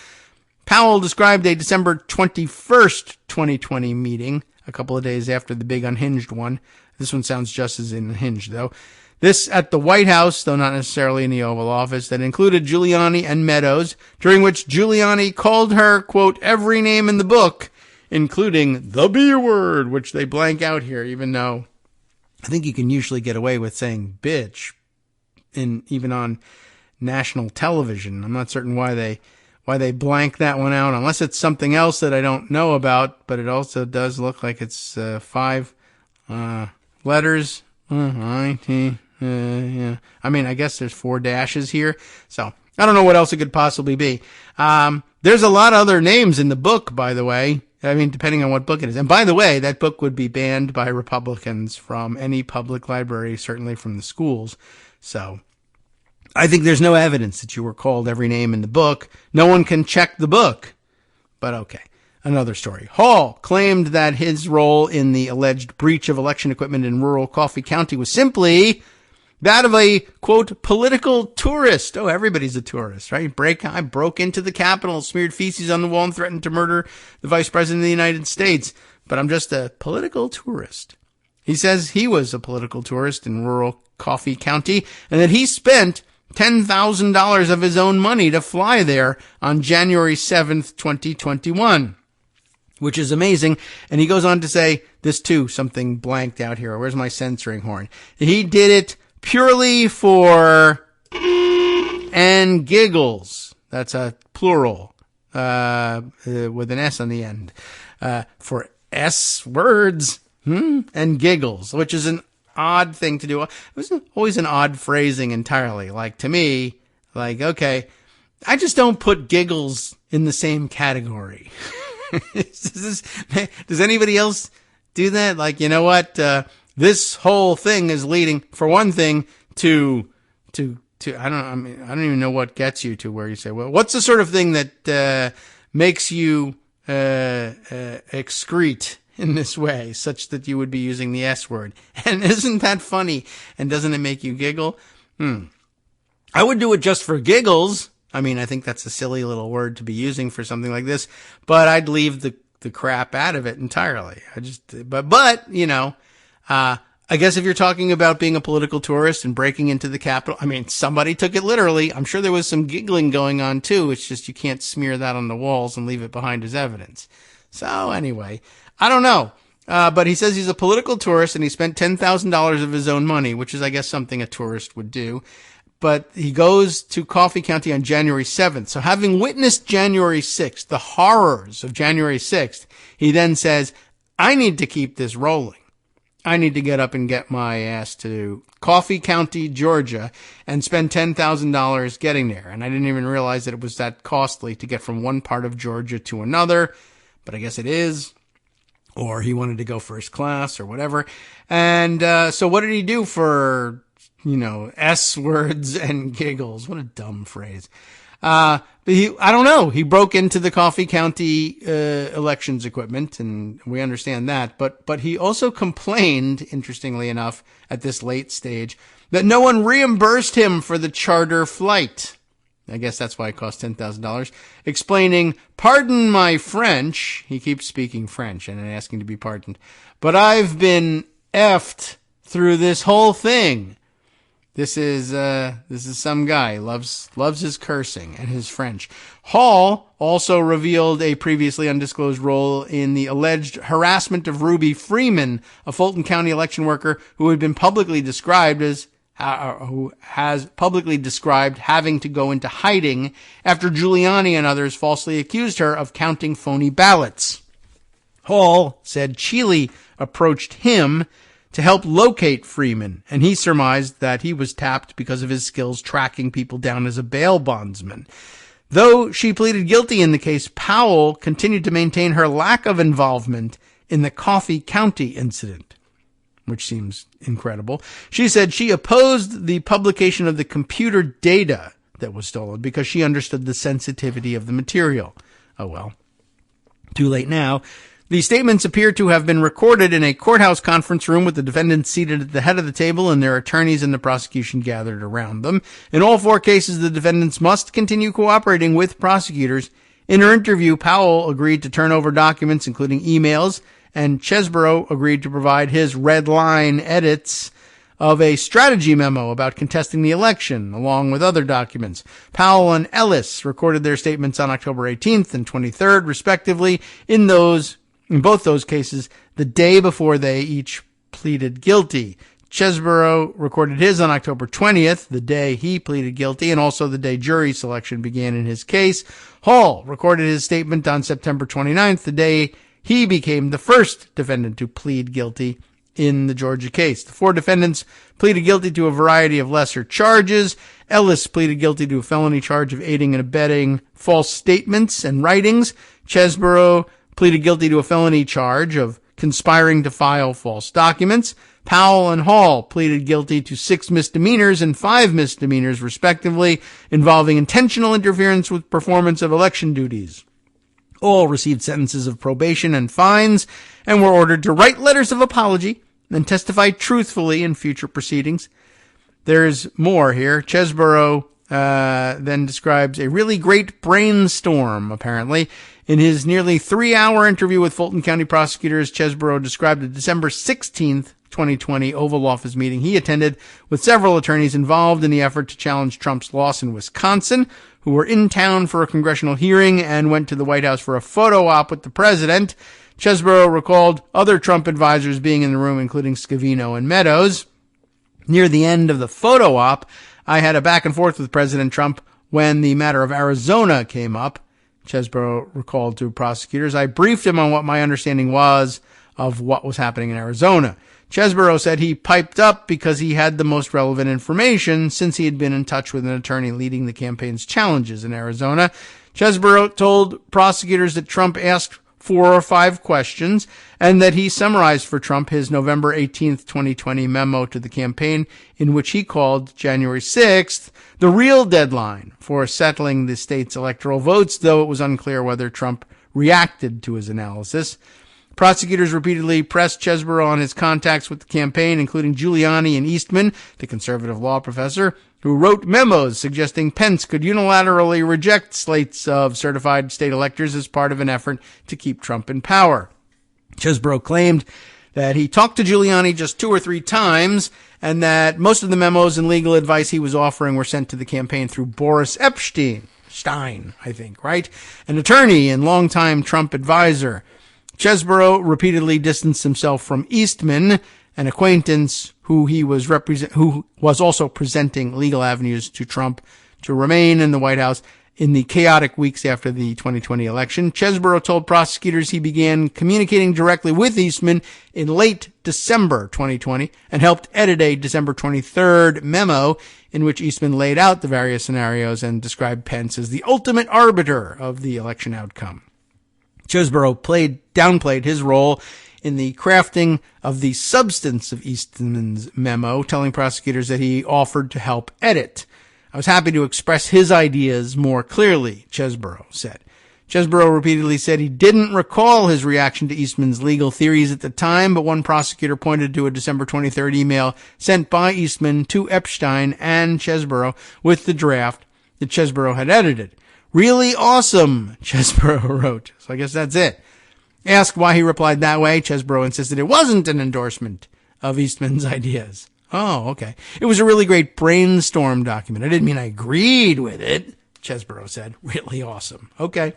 Powell described a December 21st, 2020 meeting, a couple of days after the big unhinged one. This one sounds just as unhinged, though. This at the White House, though not necessarily in the Oval Office, that included Giuliani and Meadows, during which Giuliani called her, quote, every name in the book, including the B word, which they blank out here, even though I think you can usually get away with saying bitch even on national television. I'm not certain why they blank that one out, unless it's something else that I don't know about, but it also does look like it's 5 letters. Yeah. I mean, I guess there's 4 dashes here, so I don't know what else it could possibly be. There's a lot of other names in the book, by the way. I mean, depending on what book it is. And by the way, that book would be banned by Republicans from any public library, certainly from the schools. So I think there's no evidence that you were called every name in the book. No one can check the book. But okay, another story. Hall claimed that his role in the alleged breach of election equipment in rural Coffee County was simply that of a, quote, political tourist. Oh, everybody's a tourist, right? I broke into the Capitol, smeared feces on the wall, and threatened to murder the Vice President of the United States. But I'm just a political tourist. He says he was a political tourist in rural Coffee County, and that he spent $10,000 of his own money to fly there on January 7th, 2021, which is amazing. And he goes on to say this too, something blanked out here. Where's my censoring horn? He did it purely for and giggles. That's a plural, with an S on the end, for S words, and giggles, which is an odd thing to do. It was always an odd phrasing entirely. Like, to me, like, okay, I just don't put giggles in the same category. Does anybody else do that? Like, you know what? This whole thing is leading, for one thing, to I don't even know what gets you to where you say, well, what's the sort of thing that makes you excrete in this way, such that you would be using the S word? And isn't that funny? And doesn't it make you giggle? I would do it just for giggles. I mean, I think that's a silly little word to be using for something like this, but I'd leave the crap out of it entirely. But you know, I guess if you're talking about being a political tourist and breaking into the Capitol, I mean, somebody took it literally. I'm sure there was some giggling going on too. It's just you can't smear that on the walls and leave it behind as evidence. So anyway, I don't know. But he says he's a political tourist and he spent $10,000 of his own money, which is, I guess, something a tourist would do. But he goes to Coffee County on January 7th. So having witnessed January 6th, the horrors of January 6th, he then says, I need to keep this rolling. I need to get up and get my ass to Coffee County, Georgia, and spend $10,000 getting there. And I didn't even realize that it was that costly to get from one part of Georgia to another, but I guess it is. Or he wanted to go first class or whatever. And so what did he do for, you know, S words and giggles? What a dumb phrase. But I don't know. He broke into the Coffee County elections equipment, and we understand that. But he also complained, interestingly enough, at this late stage, that no one reimbursed him for the charter flight. I guess that's why it cost $10,000. Explaining, pardon my French. He keeps speaking French and asking to be pardoned. But I've been effed through this whole thing. This is some guy, loves his cursing and his French. Hall also revealed a previously undisclosed role in the alleged harassment of Ruby Freeman, a Fulton County election worker who has publicly described having to go into hiding after Giuliani and others falsely accused her of counting phony ballots. Hall said Chile approached him to help locate Freeman, and he surmised that he was tapped because of his skills tracking people down as a bail bondsman. Though she pleaded guilty in the case, Powell continued to maintain her lack of involvement in the Coffee County incident, which seems incredible. She said she opposed the publication of the computer data that was stolen because she understood the sensitivity of the material. Oh well, too late now. The statements appear to have been recorded in a courthouse conference room with the defendants seated at the head of the table and their attorneys and the prosecution gathered around them. In all four cases, the defendants must continue cooperating with prosecutors. In her interview, Powell agreed to turn over documents, including emails, and Chesborough agreed to provide his red line edits of a strategy memo about contesting the election, along with other documents. Powell and Ellis recorded their statements on October 18th and 23rd, respectively. In both those cases, the day before they each pleaded guilty. Chesborough recorded his on October 20th, the day he pleaded guilty, and also the day jury selection began in his case. Hall recorded his statement on September 29th, the day he became the first defendant to plead guilty in the Georgia case. The four defendants pleaded guilty to a variety of lesser charges. Ellis pleaded guilty to a felony charge of aiding and abetting false statements and writings. Chesborough pleaded guilty to a felony charge of conspiring to file false documents. Powell and Hall pleaded guilty to 6 misdemeanors and 5 misdemeanors, respectively, involving intentional interference with performance of election duties. All received sentences of probation and fines and were ordered to write letters of apology and testify truthfully in future proceedings. There's more here. Chesborough then describes a really great brainstorm, apparently. In his nearly 3-hour interview with Fulton County prosecutors, Chesborough described the December 16th, 2020 Oval Office meeting he attended with several attorneys involved in the effort to challenge Trump's loss in Wisconsin, who were in town for a congressional hearing and went to the White House for a photo op with the president. Chesborough recalled other Trump advisors being in the room, including Scavino and Meadows. Near the end of the photo op, I had a back and forth with President Trump when the matter of Arizona came up. Chesborough recalled to prosecutors, I briefed him on what my understanding was of what was happening in Arizona. Chesborough said he piped up because he had the most relevant information since he had been in touch with an attorney leading the campaign's challenges in Arizona. Chesborough told prosecutors that Trump asked 4 or 5 questions, and that he summarized for Trump his November 18th, 2020 memo to the campaign, in which he called January 6th the real deadline for settling the state's electoral votes, though it was unclear whether Trump reacted to his analysis. Prosecutors repeatedly pressed Chesborough on his contacts with the campaign, including Giuliani and Eastman, the conservative law professor, who wrote memos suggesting Pence could unilaterally reject slates of certified state electors as part of an effort to keep Trump in power. Chesborough claimed that he talked to Giuliani just 2 or 3 times, and that most of the memos and legal advice he was offering were sent to the campaign through Boris Epstein, an attorney and longtime Trump advisor. Chesborough repeatedly distanced himself from Eastman, an acquaintance who was also presenting legal avenues to Trump to remain in the White House in the chaotic weeks after the 2020 election. Chesborough told prosecutors he began communicating directly with Eastman in late December 2020 and helped edit a December 23rd memo in which Eastman laid out the various scenarios and described Pence as the ultimate arbiter of the election outcome. Chesborough downplayed his role in the crafting of the substance of Eastman's memo, telling prosecutors that he offered to help edit. I was happy to express his ideas more clearly, Chesborough said. Chesborough repeatedly said he didn't recall his reaction to Eastman's legal theories at the time, but one prosecutor pointed to a December 23rd email sent by Eastman to Epstein and Chesborough with the draft that Chesborough had edited. Really awesome, Chesborough wrote. So I guess that's it. Asked why he replied that way, Chesborough insisted it wasn't an endorsement of Eastman's ideas. Oh, okay. It was a really great brainstorm document. I didn't mean I agreed with it, Chesborough said. Really awesome. Okay.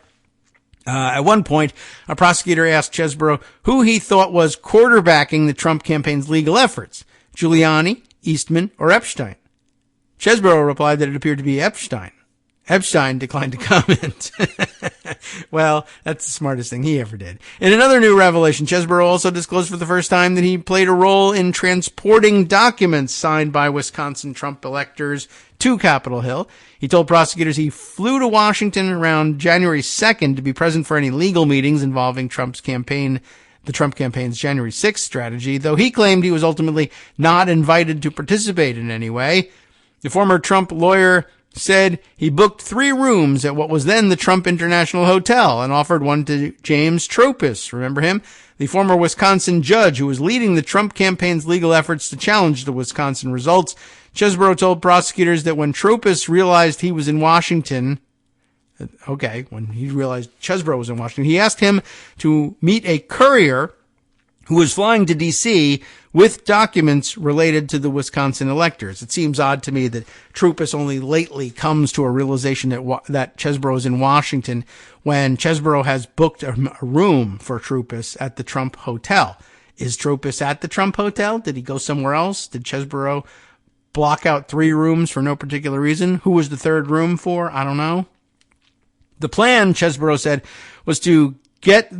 At one point, a prosecutor asked Chesborough who he thought was quarterbacking the Trump campaign's legal efforts, Giuliani, Eastman, or Epstein. Chesborough replied that it appeared to be Epstein. Epstein declined to comment. Well, that's the smartest thing he ever did. In another new revelation, Chesborough also disclosed for the first time that he played a role in transporting documents signed by Wisconsin Trump electors to Capitol Hill. He told prosecutors he flew to Washington around January 2nd to be present for any legal meetings involving the Trump campaign's January 6th strategy, though he claimed he was ultimately not invited to participate in any way. The former Trump lawyer said he booked 3 rooms at what was then the Trump International Hotel and offered one to James Tropis. Remember him? The former Wisconsin judge who was leading the Trump campaign's legal efforts to challenge the Wisconsin results. Chesborough told prosecutors that when Tropis realized he was in Washington, when he realized Chesborough was in Washington, he asked him to meet a courier who was flying to D.C. with documents related to the Wisconsin electors. It seems odd to me that Tropis only lately comes to a realization that Chesborough is in Washington when Chesborough has booked a room for Tropis at the Trump Hotel. Is Tropis at the Trump Hotel? Did he go somewhere else? Did Chesborough block out 3 rooms for no particular reason? Who was the 3rd room for? I don't know. The plan, Chesborough said, was to meet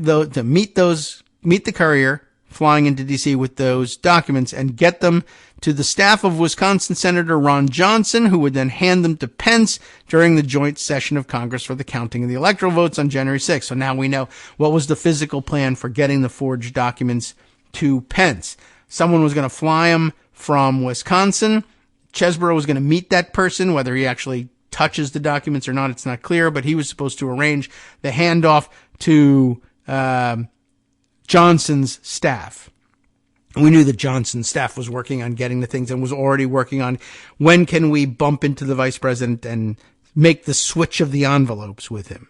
the courier flying into D.C. with those documents and get them to the staff of Wisconsin Senator Ron Johnson, who would then hand them to Pence during the joint session of Congress for the counting of the electoral votes on January 6th. So now we know what was the physical plan for getting the forged documents to Pence. Someone was going to fly him from Wisconsin. Chesborough was going to meet that person. Whether he actually touches the documents or not, it's not clear, but he was supposed to arrange the handoff to Johnson's staff. We knew that Johnson's staff was working on getting the things and was already working on when can we bump into the vice president and make the switch of the envelopes with him.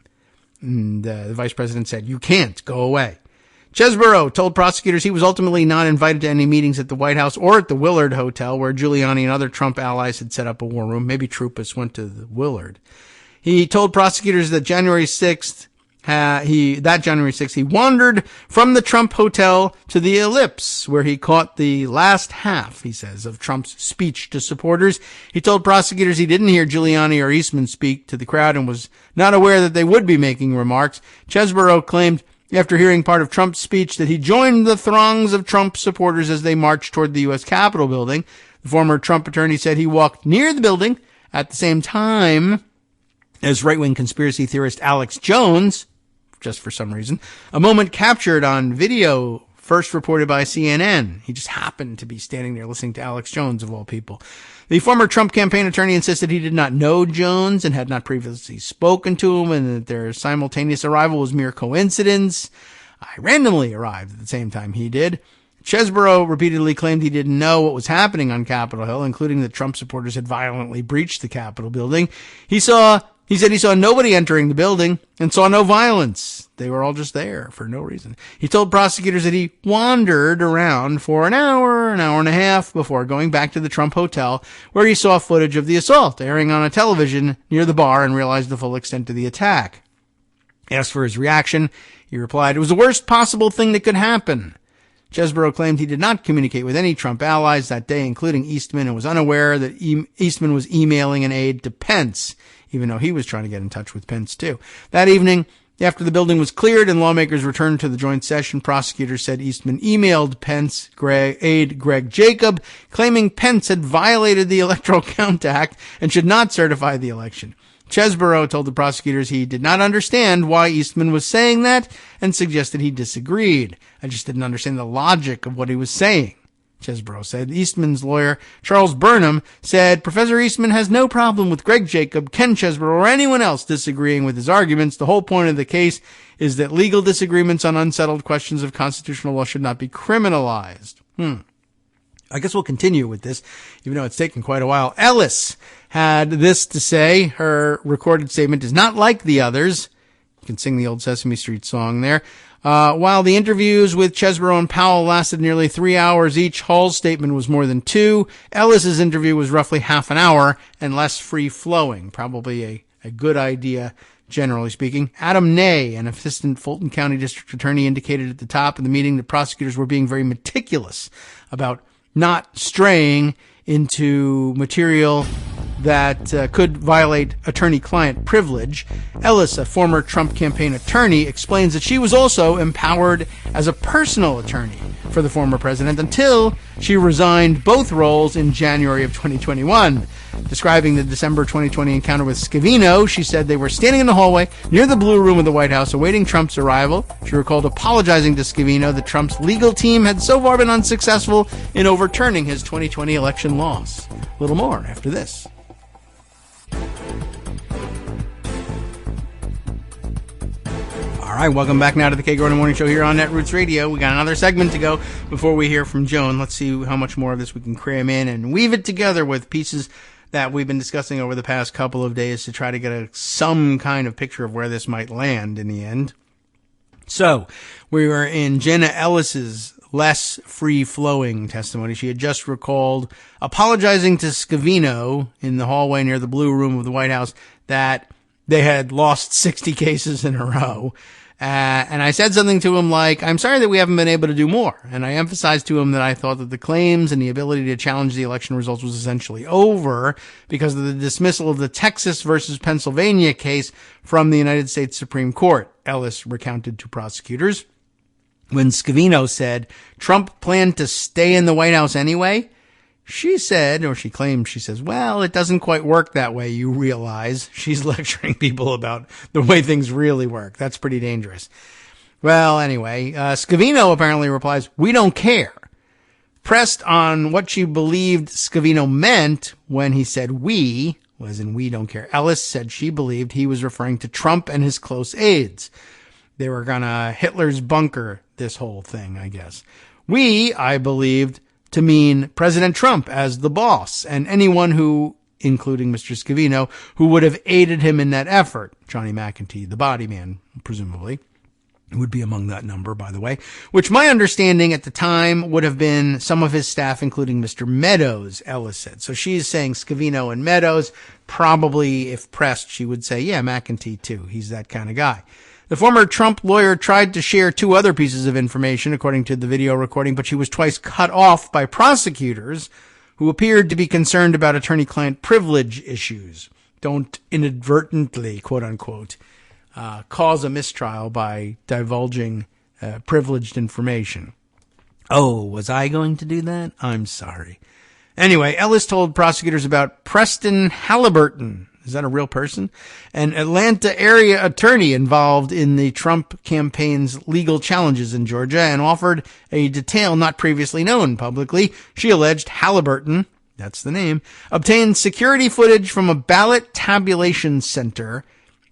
And the vice president said, "You can't, go away." Chesborough told prosecutors he was ultimately not invited to any meetings at the White House or at the Willard Hotel, where Giuliani and other Trump allies had set up a war room. Maybe Tropis went to the Willard. He told prosecutors that January 6th, he wandered from the Trump Hotel to the Ellipse, where he caught the last half, he says, of Trump's speech to supporters. He told prosecutors he didn't hear Giuliani or Eastman speak to the crowd and was not aware that they would be making remarks. Chesborough claimed after hearing part of Trump's speech that he joined the throngs of Trump supporters as they marched toward the U.S. Capitol building. The former Trump attorney said he walked near the building at the same time as right-wing conspiracy theorist Alex Jones, just for some reason. A moment captured on video, first reported by CNN. He just happened to be standing there listening to Alex Jones, of all people. The former Trump campaign attorney insisted he did not know Jones and had not previously spoken to him, and that their simultaneous arrival was mere coincidence. I randomly arrived at the same time he did. Chesborough repeatedly claimed he didn't know what was happening on Capitol Hill, including that Trump supporters had violently breached the Capitol building. He said he saw nobody entering the building and saw no violence. They were all just there for no reason. He told prosecutors that he wandered around for an hour and a half before going back to the Trump Hotel, where he saw footage of the assault airing on a television near the bar and realized the full extent of the attack. Asked for his reaction, he replied, "It was the worst possible thing that could happen." Chesborough claimed he did not communicate with any Trump allies that day, including Eastman, and was unaware that Eastman was emailing an aide to Pence, even though he was trying to get in touch with Pence too. That evening, after the building was cleared and lawmakers returned to the joint session, prosecutors said Eastman emailed Pence aide Greg Jacob, claiming Pence had violated the Electoral Count Act and should not certify the election. Chesborough told the prosecutors he did not understand why Eastman was saying that and suggested he disagreed. "I just didn't understand the logic of what he was saying," Chesborough said. Eastman's lawyer, Charles Burnham, said Professor Eastman has no problem with Greg Jacob, Ken Chesborough, or anyone else disagreeing with his arguments. The whole point of the case is that legal disagreements on unsettled questions of constitutional law should not be criminalized. I guess we'll continue with this, even though it's taken quite a while. Ellis had this to say. Her recorded statement is not like the others. You can sing the old Sesame Street song there. While the interviews with Chesborough and Powell lasted nearly 3 hours each, Hall's statement was more than 2. Ellis's interview was roughly half an hour and less free-flowing. Probably a good idea, generally speaking. Adam Ney, an assistant Fulton County District Attorney, indicated at the top of the meeting that prosecutors were being very meticulous about not straying into material that could violate attorney-client privilege. Ellis, a former Trump campaign attorney, explains that she was also empowered as a personal attorney for the former president until she resigned both roles in January of 2021. Describing the December 2020 encounter with Scavino, she said they were standing in the hallway near the Blue Room of the White House awaiting Trump's arrival. She recalled apologizing to Scavino that Trump's legal team had so far been unsuccessful in overturning his 2020 election loss. A little more after this. All right, welcome back now to the Kagro in the Morning Show here on Netroots Radio. We got another segment to go before we hear from Joan. Let's see how much more of this we can cram in and weave it together with pieces that we've been discussing over the past couple of days to try to get some kind of picture of where this might land in the end. So, we were in Jenna Ellis's less free-flowing testimony. She had just recalled apologizing to Scavino in the hallway near the Blue Room of the White House that they had lost 60 cases in a row. And I said something to him like, "I'm sorry that we haven't been able to do more." And I emphasized to him that I thought that the claims and the ability to challenge the election results was essentially over because of the dismissal of the Texas versus Pennsylvania case from the United States Supreme Court, Ellis recounted to prosecutors. When Scavino said Trump planned to stay in the White House anyway, she said, or she claimed, she says, "Well, it doesn't quite work that way, you realize." She's lecturing people about the way things really work. That's pretty dangerous. Well, anyway, Scavino apparently replies, "We don't care." Pressed on what she believed Scavino meant when he said we, as in we don't care, Ellis said she believed he was referring to Trump and his close aides. They were gonna Hitler's bunker this whole thing, I guess. We, I believed, to mean President Trump as the boss and anyone who, including Mr. Scavino, who would have aided him in that effort. Johnny McEntee, the body man, presumably, would be among that number, by the way, which my understanding at the time would have been some of his staff, including Mr. Meadows, Ellis said. So she's saying Scavino and Meadows. Probably, if pressed, she would say, yeah, McEntee too. He's that kind of guy. The former Trump lawyer tried to share 2 other pieces of information, according to the video recording, but she was twice cut off by prosecutors who appeared to be concerned about attorney-client privilege issues. Don't inadvertently, quote-unquote, cause a mistrial by divulging privileged information. Oh, was I going to do that? I'm sorry. Anyway, Ellis told prosecutors about Preston Halliburton, Is that a real person? An Atlanta area attorney involved in the Trump campaign's legal challenges in Georgia and offered a detail not previously known publicly. She alleged Halliburton, that's the name, obtained security footage from a ballot tabulation center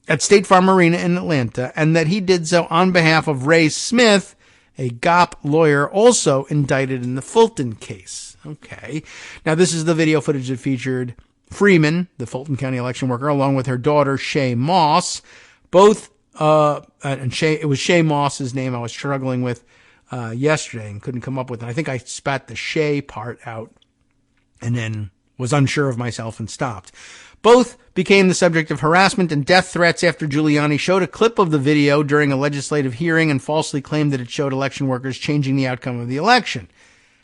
at State Farm Arena in Atlanta, and that he did so on behalf of Ray Smith, a GOP lawyer also indicted in the Fulton case. Okay. Now, this is the video footage that featured Freeman, the Fulton County election worker, along with her daughter, Shay Moss. Both, it was Shay Moss's name I was struggling with yesterday and couldn't come up with it. I think I spat the Shay part out and then was unsure of myself and stopped. Both became the subject of harassment and death threats after Giuliani showed a clip of the video during a legislative hearing and falsely claimed that it showed election workers changing the outcome of the election.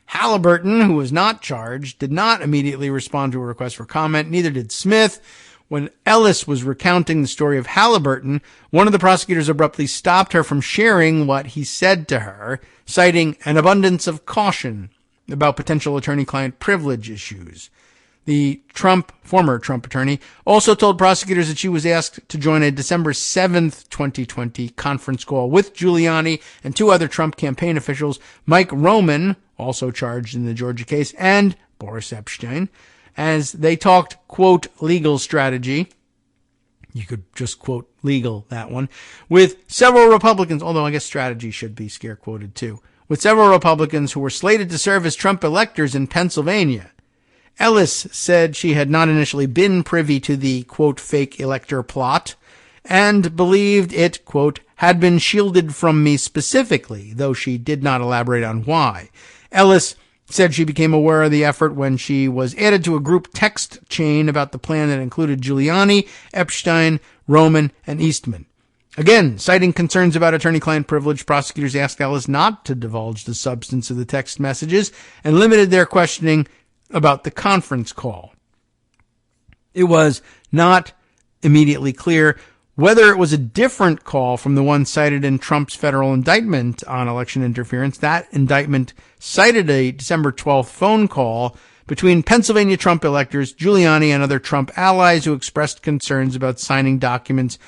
Halliburton, who was not charged, did not immediately respond to a request for comment. Neither did Smith. When Ellis was recounting the story of Halliburton, one of the prosecutors abruptly stopped her from sharing what he said to her, citing an abundance of caution about potential attorney-client privilege issues. The former Trump attorney, also told prosecutors that she was asked to join a December 7th, 2020 conference call with Giuliani and two other Trump campaign officials, Mike Roman, also charged in the Georgia case, and Boris Epshteyn, as they talked, quote, legal strategy. You could just quote legal, that one, with several Republicans, although I guess strategy should be scare quoted too, with several Republicans who were slated to serve as Trump electors in Pennsylvania. Ellis said she had not initially been privy to the, quote, fake elector plot and believed it, quote, had been shielded from me specifically, though she did not elaborate on why. Ellis said she became aware of the effort when she was added to a group text chain about the plan that included Giuliani, Epshteyn, Roman, and Eastman. Again, citing concerns about attorney-client privilege, prosecutors asked Ellis not to divulge the substance of the text messages and limited their questioning about the conference call. It was not immediately clear whether it was a different call from the one cited in Trump's federal indictment on election interference. That indictment cited a December 12th phone call between Pennsylvania Trump electors, Giuliani, and other Trump allies who expressed concerns about signing documents,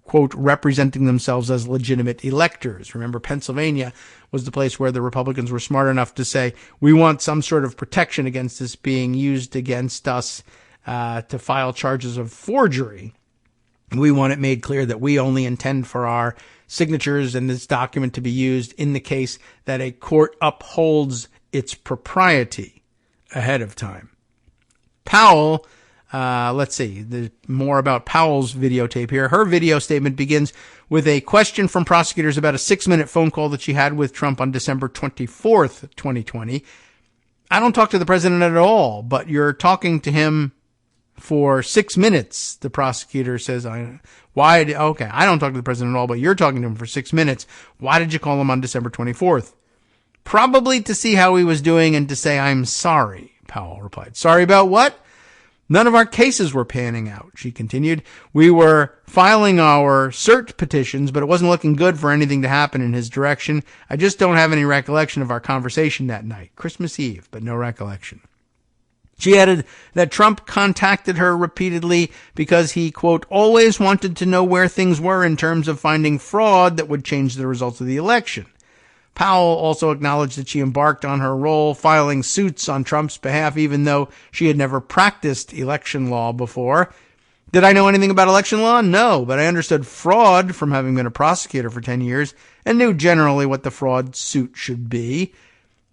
quote, representing themselves as legitimate electors. Remember, Pennsylvania was the place where the Republicans were smart enough to say, we want some sort of protection against this being used against us to file charges of forgery. We want it made clear that we only intend for our signatures and this document to be used in the case that a court upholds its propriety ahead of time. Powell, let's see, there's more about Powell's videotape here. Her video statement begins with a question from prosecutors about a 6-minute phone call that she had with Trump on December 24th, 2020. I don't talk to the president at all, but you're talking to him for 6 minutes, the prosecutor says. Okay, I don't talk to the president at all, but you're talking to him for 6 minutes. Why did you call him on December 24th? Probably to see how he was doing and to say, I'm sorry, Powell replied. Sorry about what? None of our cases were panning out, she continued. We were filing our cert petitions, but it wasn't looking good for anything to happen in his direction. I just don't have any recollection of our conversation that night. Christmas Eve, but no recollection. She added that Trump contacted her repeatedly because he, quote, always wanted to know where things were in terms of finding fraud that would change the results of the election. Powell also acknowledged that she embarked on her role filing suits on Trump's behalf, even though she had never practiced election law before. Did I know anything about election law? No, but I understood fraud from having been a prosecutor for 10 years and knew generally what the fraud suit should be.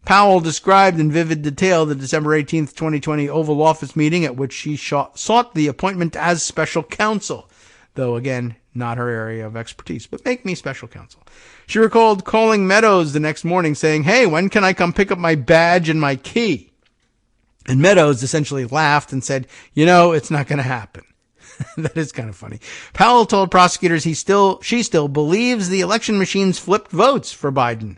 Powell described in vivid detail the December 18th, 2020 Oval Office meeting at which she sought the appointment as special counsel, though, again, not her area of expertise, but make me special counsel. She recalled calling Meadows the next morning saying, hey, when can I come pick up my badge and my key? And Meadows essentially laughed and said, it's not going to happen. That is kind of funny. Powell told prosecutors she still believes the election machines flipped votes for Biden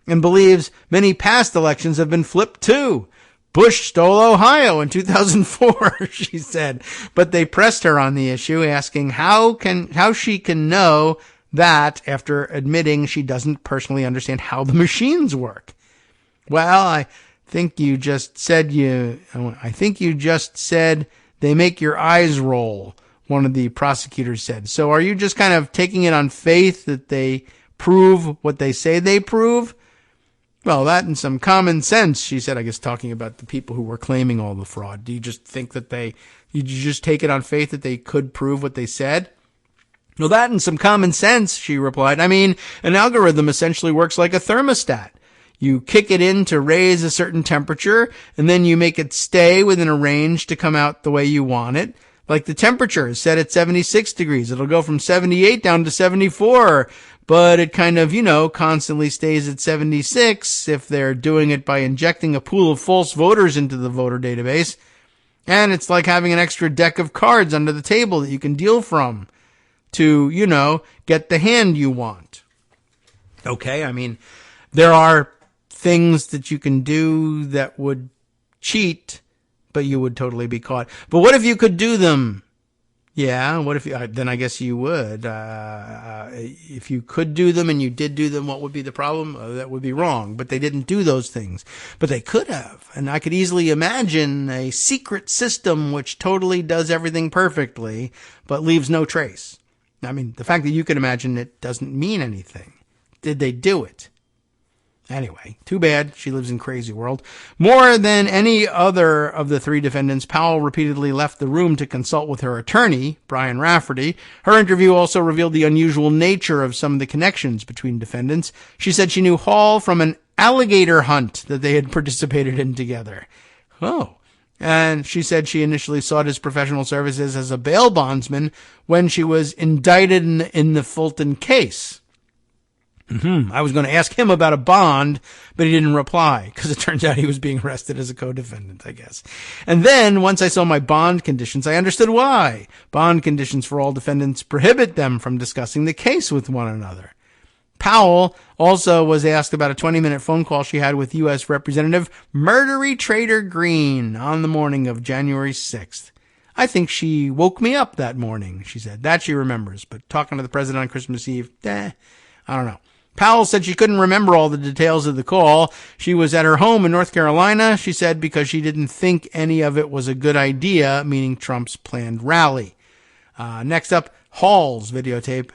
and believes many past elections have been flipped too. Bush stole Ohio in 2004, she said, but they pressed her on the issue, asking how she can know that after admitting she doesn't personally understand how the machines work. Well, I think you just said they make your eyes roll. one of the prosecutors said. So are you just kind of taking it on faith that they prove what they say they prove? Well, that and some common sense, she said, I guess talking about the people who were claiming all the fraud. Do you just think that you just take it on faith that they could prove what they said? Well, that and some common sense, she replied. I mean, an algorithm essentially works like a thermostat. You kick it in to raise a certain temperature, and then you make it stay within a range to come out the way you want it. Like the temperature is set at 76 degrees. It'll go from 78 down to 74. But it kind of, constantly stays at 76 if they're doing it by injecting a pool of false voters into the voter database. And it's like having an extra deck of cards under the table that you can deal from to, get the hand you want. Okay, I mean, there are things that you can do that would cheat, but you would totally be caught. But what if you could do them? Yeah, what if you, then I guess you would. If you could do them and you did do them, what would be the problem? That would be wrong, but they didn't do those things. But they could have, and I could easily imagine a secret system which totally does everything perfectly, but leaves no trace. I mean, the fact that you can imagine it doesn't mean anything. Did they do it? Anyway, too bad. She lives in crazy world. More than any other of the three defendants, Powell repeatedly left the room to consult with her attorney, Brian Rafferty. Her interview also revealed the unusual nature of some of the connections between defendants. She said she knew Hall from an alligator hunt that they had participated in together. Oh. And she said she initially sought his professional services as a bail bondsman when she was indicted in the Fulton case. I was going to ask him about a bond, but he didn't reply because it turns out he was being arrested as a co-defendant, I guess. And then once I saw my bond conditions, I understood why. Bond conditions for all defendants prohibit them from discussing the case with one another. Powell also was asked about a 20-minute phone call she had with U.S. Representative Marjorie Traitor Greene on the morning of January 6th. I think she woke me up that morning, she said. That she remembers, but talking to the president on Christmas Eve, I don't know. Powell said she couldn't remember all the details of the call. She was at her home in North Carolina, she said, because she didn't think any of it was a good idea, meaning Trump's planned rally. Next up, Hall's videotape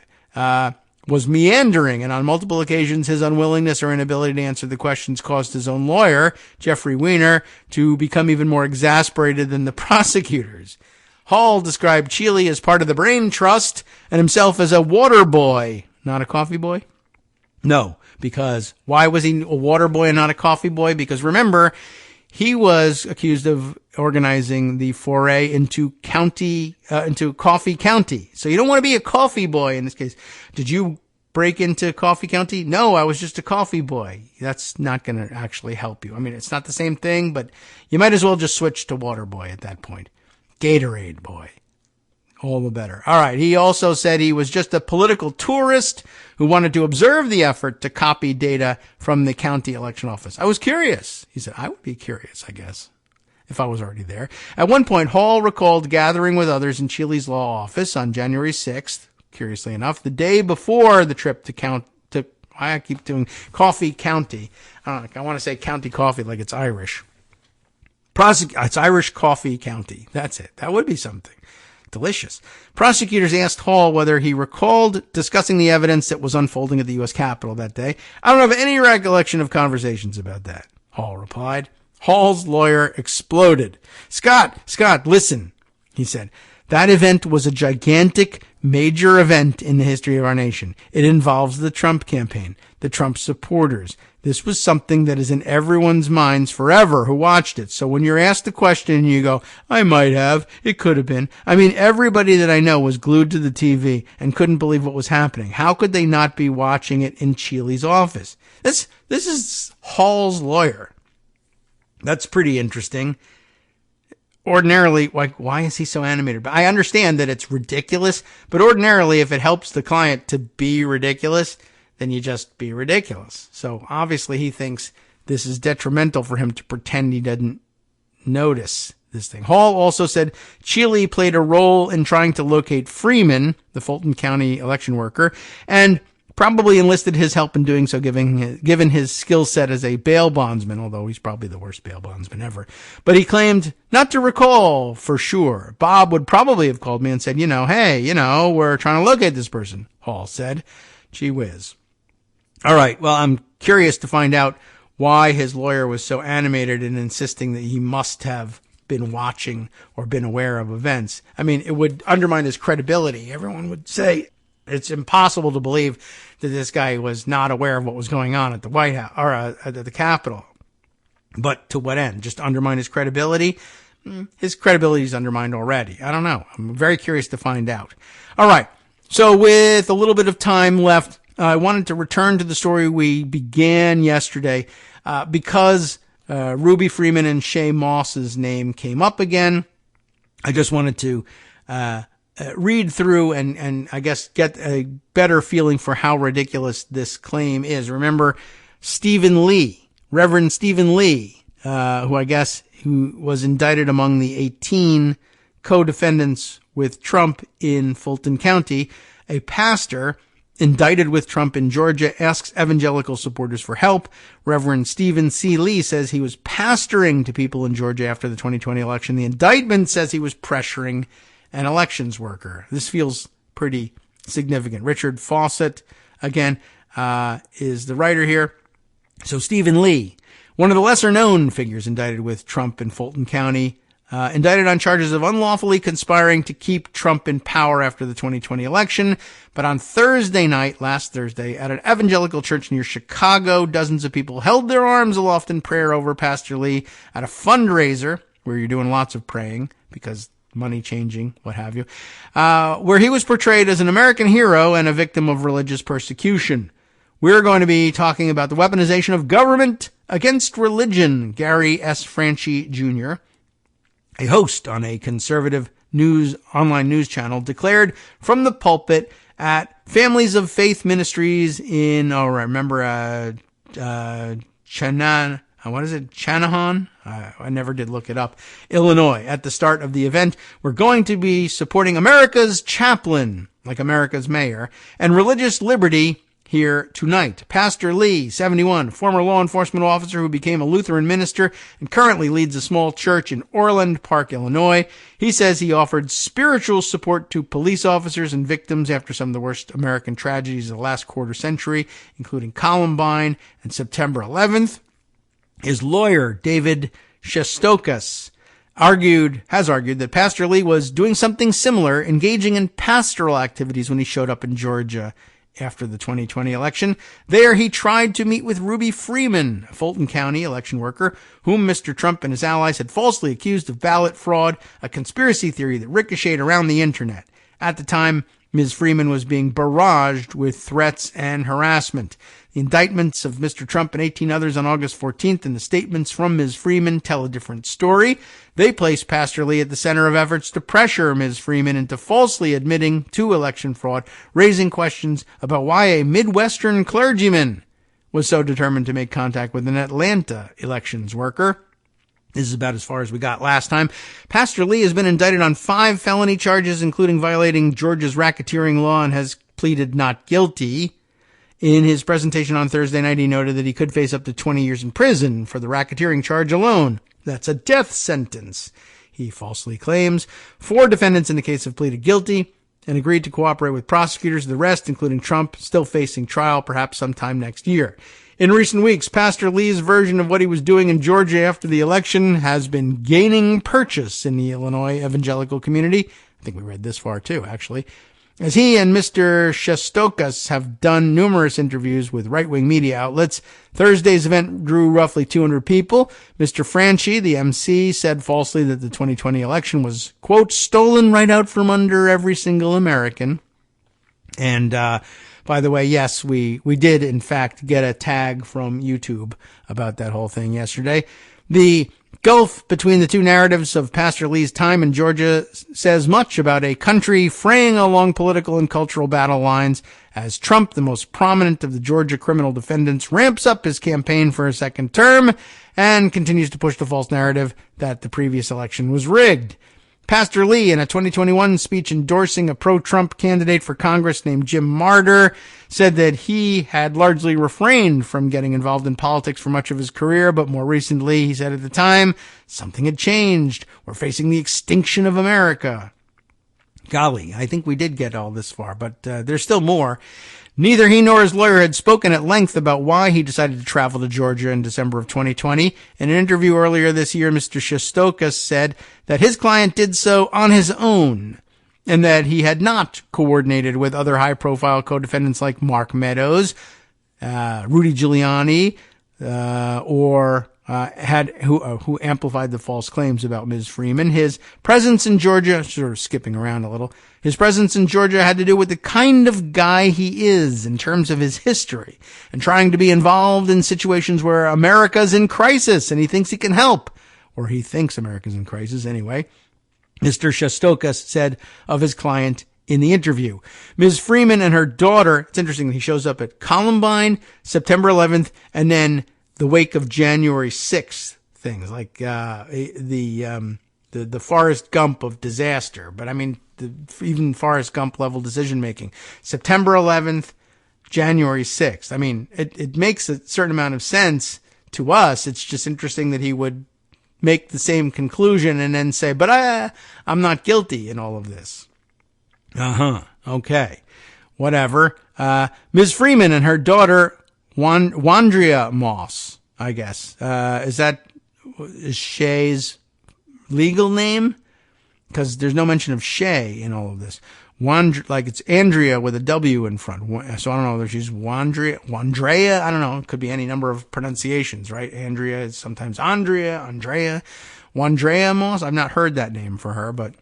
was meandering, and on multiple occasions his unwillingness or inability to answer the questions caused his own lawyer, Jeffrey Weiner, to become even more exasperated than the prosecutors. Hall described Cheely as part of the brain trust and himself as a water boy, not a coffee boy. No, because why was he a water boy and not a coffee boy? Because remember, he was accused of organizing the foray into Coffee County. So you don't want to be a coffee boy in this case. Did you break into Coffee County? No, I was just a coffee boy. That's not going to actually help you. I mean, it's not the same thing, but you might as well just switch to water boy at that point. Gatorade boy. All the better. All right. He also said he was just a political tourist who wanted to observe the effort to copy data from the county election office. I was curious. He said, I would be curious, I guess, if I was already there. At one point, Hall recalled gathering with others in Cheely's law office on January 6th, curiously enough, the day before the trip to I keep doing Coffee County. I want to say county coffee like it's Irish. It's Irish Coffee County. That's it. That would be something. Delicious. Prosecutors asked Hall whether he recalled discussing the evidence that was unfolding at the U.S. Capitol that day. I don't have any recollection of conversations about that, Hall replied. Hall's lawyer exploded. Scott, listen, he said. That event was a gigantic, major event in the history of our nation. It involves the Trump campaign, the Trump supporters. This was something that is in everyone's minds forever who watched it. So when you're asked the question and you go, I might have, it could have been. I mean, everybody that I know was glued to the TV and couldn't believe what was happening. How could they not be watching it in Cheely's office? This is Hall's lawyer. That's pretty interesting. Ordinarily, like, why is he so animated? But I understand that it's ridiculous, but ordinarily, if it helps the client to be ridiculous, then you just be ridiculous. So obviously he thinks this is detrimental for him to pretend he doesn't notice this thing. Hall also said Cheely played a role in trying to locate Freeman, the Fulton County election worker, and probably enlisted his help in doing so, given his skill set as a bail bondsman, although he's probably the worst bail bondsman ever. But he claimed not to recall for sure. Bob would probably have called me and said, hey, we're trying to locate this person, Hall said. Gee whiz. All right, well, I'm curious to find out why his lawyer was so animated in insisting that he must have been watching or been aware of events. I mean, it would undermine his credibility. Everyone would say it's impossible to believe that this guy was not aware of what was going on at the White House or at the Capitol. But to what end? Just undermine his credibility? His credibility is undermined already. I don't know. I'm very curious to find out. All right. So with a little bit of time left, I wanted to return to the story we began yesterday because Ruby Freeman and Shay Moss's name came up again. I just wanted to read through and I guess get a better feeling for how ridiculous this claim is. Remember Stephen Lee, Reverend Stephen Lee, who was indicted among the 18 co-defendants with Trump in Fulton County. A pastor indicted with Trump in Georgia asks evangelical supporters for help. Reverend Stephen C. Lee says he was pastoring to people in Georgia after the 2020 election. The indictment says he was pressuring an elections worker. This feels pretty significant. Richard Fawcett, again, is the writer here. So Stephen Lee, one of the lesser-known figures indicted with Trump in Fulton County, indicted on charges of unlawfully conspiring to keep Trump in power after the 2020 election. But on last Thursday, at an evangelical church near Chicago, dozens of people held their arms aloft in prayer over Pastor Lee at a fundraiser where you're doing lots of praying because money changing, what have you, where he was portrayed as an American hero and a victim of religious persecution. We're going to be talking about the weaponization of government against religion. Gary S. Franchi Jr., a host on a conservative online news channel, declared from the pulpit at Families of Faith Ministries in, Channahon? I never did look it up. Illinois. At the start of the event, we're going to be supporting America's chaplain, like America's mayor, and religious liberty here tonight. Pastor Lee, 71, former law enforcement officer who became a Lutheran minister and currently leads a small church in Orland Park, Illinois. He says he offered spiritual support to police officers and victims after some of the worst American tragedies of the last quarter century, including Columbine and September 11th. His lawyer, David Shestokas, has argued that Pastor Lee was doing something similar, engaging in pastoral activities when he showed up in Georgia after the 2020 election. There, he tried to meet with Ruby Freeman, a Fulton County election worker, whom Mr. Trump and his allies had falsely accused of ballot fraud, a conspiracy theory that ricocheted around the internet. At the time, Ms. Freeman was being barraged with threats and harassment. The indictments of Mr. Trump and 18 others on August 14th and the statements from Ms. Freeman tell a different story. They place Pastor Lee at the center of efforts to pressure Ms. Freeman into falsely admitting to election fraud, raising questions about why a Midwestern clergyman was so determined to make contact with an Atlanta elections worker. This is about as far as we got last time. Pastor Lee has been indicted on 5 felony charges, including violating Georgia's racketeering law, and has pleaded not guilty. In his presentation on Thursday night, he noted that he could face up to 20 years in prison for the racketeering charge alone. That's a death sentence, he falsely claims. 4 defendants in the case have pleaded guilty and agreed to cooperate with prosecutors. The rest, including Trump, still facing trial, perhaps sometime next year. In recent weeks, Pastor Lee's version of what he was doing in Georgia after the election has been gaining purchase in the Illinois evangelical community. I think we read this far too, actually. As he and Mr. Shestokas have done numerous interviews with right-wing media outlets, Thursday's event drew roughly 200 people. Mr. Franchi, the MC, said falsely that the 2020 election was, quote, stolen right out from under every single American. And, by the way, yes, we did, in fact, get a tag from YouTube about that whole thing yesterday. The gulf between the two narratives of Pastor Lee's time in Georgia says much about a country fraying along political and cultural battle lines as Trump, the most prominent of the Georgia criminal defendants, ramps up his campaign for a second term and continues to push the false narrative that the previous election was rigged. Pastor Lee, in a 2021 speech endorsing a pro-Trump candidate for Congress named Jim Martyr, said that he had largely refrained from getting involved in politics for much of his career, but more recently, he said at the time, something had changed. We're facing the extinction of America. Golly, I think we did get all this far, but there's still more. Neither he nor his lawyer had spoken at length about why he decided to travel to Georgia in December of 2020. In an interview earlier this year, Mr. Shestokas said that his client did so on his own and that he had not coordinated with other high-profile co-defendants like Mark Meadows, Rudy Giuliani, who amplified the false claims about Ms. Freeman. His presence in Georgia, sort of skipping around a little, his presence in Georgia had to do with the kind of guy he is in terms of his history and trying to be involved in situations where America's in crisis and he thinks he can help. Or he thinks America's in crisis anyway. Mr. Shestokas said of his client in the interview. Ms. Freeman and her daughter, it's interesting, he shows up at Columbine, September 11th, and then the wake of January 6th things, like the Forrest Gump of disaster. But I mean, even Forrest Gump level decision making. September 11th, January 6th. I mean, it makes a certain amount of sense to us. It's just interesting that he would make the same conclusion and then say, but I'm not guilty in all of this. Okay. Whatever. Ms. Freeman and her daughter, Wandrea Moss, I guess. Is Shay's legal name? Because there's no mention of Shay in all of this. Like it's Andrea with a W in front. So I don't know if she's Wandrea. I don't know. It could be any number of pronunciations, right? Andrea is sometimes Andrea. Wandrea Moss. I've not heard that name for her, but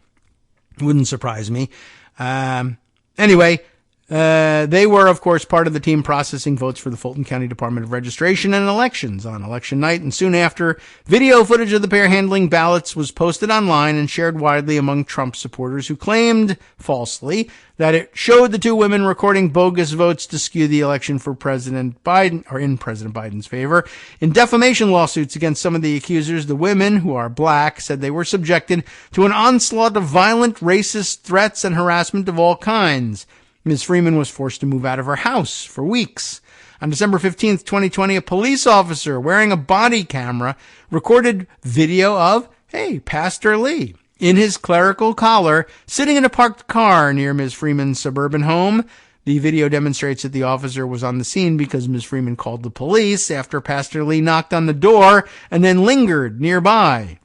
it wouldn't surprise me. Anyway, they were, of course, part of the team processing votes for the Fulton County Department of Registration and Elections on election night, and soon after, video footage of the pair handling ballots was posted online and shared widely among Trump supporters who claimed, falsely, that it showed the two women recording bogus votes to skew the election for President Biden, or in President Biden's favor. In defamation lawsuits against some of the accusers, the women, who are black, said they were subjected to an onslaught of violent, racist threats and harassment of all kinds. Ms. Freeman was forced to move out of her house for weeks. On December 15th, 2020, a police officer wearing a body camera recorded video of, Pastor Lee in his clerical collar sitting in a parked car near Ms. Freeman's suburban home. The video demonstrates that the officer was on the scene because Ms. Freeman called the police after Pastor Lee knocked on the door and then lingered nearby.